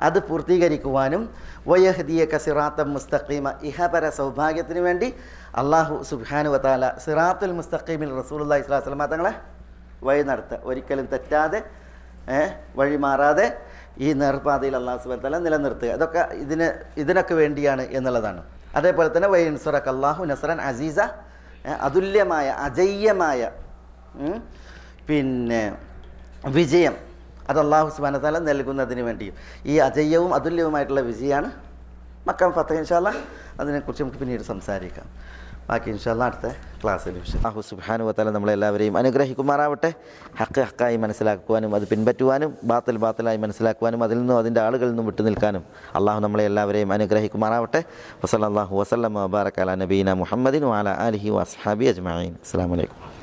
അത് പൂർത്തീകരിക്കുവാനും വയഹ്ദിയക സിറാത്തൻ മുസ്തഖീമ, ഇഹപര സൗഭാഗ്യത്തിന് വേണ്ടി അല്ലാഹു സുബ്ഹാനഹു വ തആല സിറാത്തുൽ മുസ്തഖീമിൽ റസൂലുള്ളാഹി സ്വല്ലല്ലാഹു അലൈഹി വസല്ലം തങ്ങളെ വഴി നടത്തുക, ഒരിക്കലും തെറ്റാതെ വഴി മാറാതെ ഈ നേർപാതയിൽ അല്ലാഹു സുബ്ഹാനഹു വ തആല നിലനിർത്തുക. ഇതൊക്കെ ഇതിനൊക്കെ വേണ്ടിയാണ് എന്നുള്ളതാണ്. അതേപോലെ തന്നെ വയൻസുറക അല്ലാഹു നസ്റൻ അസീസ, അതുല്യമായ അജയ്യമായ വിജയം അത് അല്ലാഹു സുബ്ഹാനഹു വ തആല നൽകുന്നതിന് വേണ്ടിയും, ഈ അജയ്യവും അതുല്യവുമായിട്ടുള്ള വിജയമാണ് മക്ക ഫതഹ്. ഇൻഷാ അല്ലാഹ് അതിനെക്കുറിച്ച് നമുക്ക് പിന്നീട് സംസാരിക്കാം. ബാക്കി ഇൻഷാ അല്ലാഹ് അടുത്ത ക്ലാസ്സിൽ. അല്ലാഹു സുബ്ഹാനഹു വ തആല നമ്മളെല്ലാവരെയും അനുഗ്രഹിക്കുമാറാവട്ടെ. ഹക്ക് ഹക്കായി മനസ്സിലാക്കുവാനും അത് പിൻപറ്റുവാനും ബാത്തിൽ ബാത്തിലായി മനസ്സിലാക്കുവാനും അതിൽ നിന്നും അതിൻ്റെ ആളുകളിൽ നിന്നും വിട്ടു നിൽക്കാനും അള്ളാഹു നമ്മളെ എല്ലാവരെയും അനുഗ്രഹിക്കുമാറാവട്ടെ. വസല്ലല്ലാഹു വസല്ലമ വബാറക അലാ നബീന മുഹമ്മദിൻ വഅലാ ആലിഹി വഅസ്ഹാബിഹി അജ്മഈൻ. അസ്സലാമു അലൈക്കും.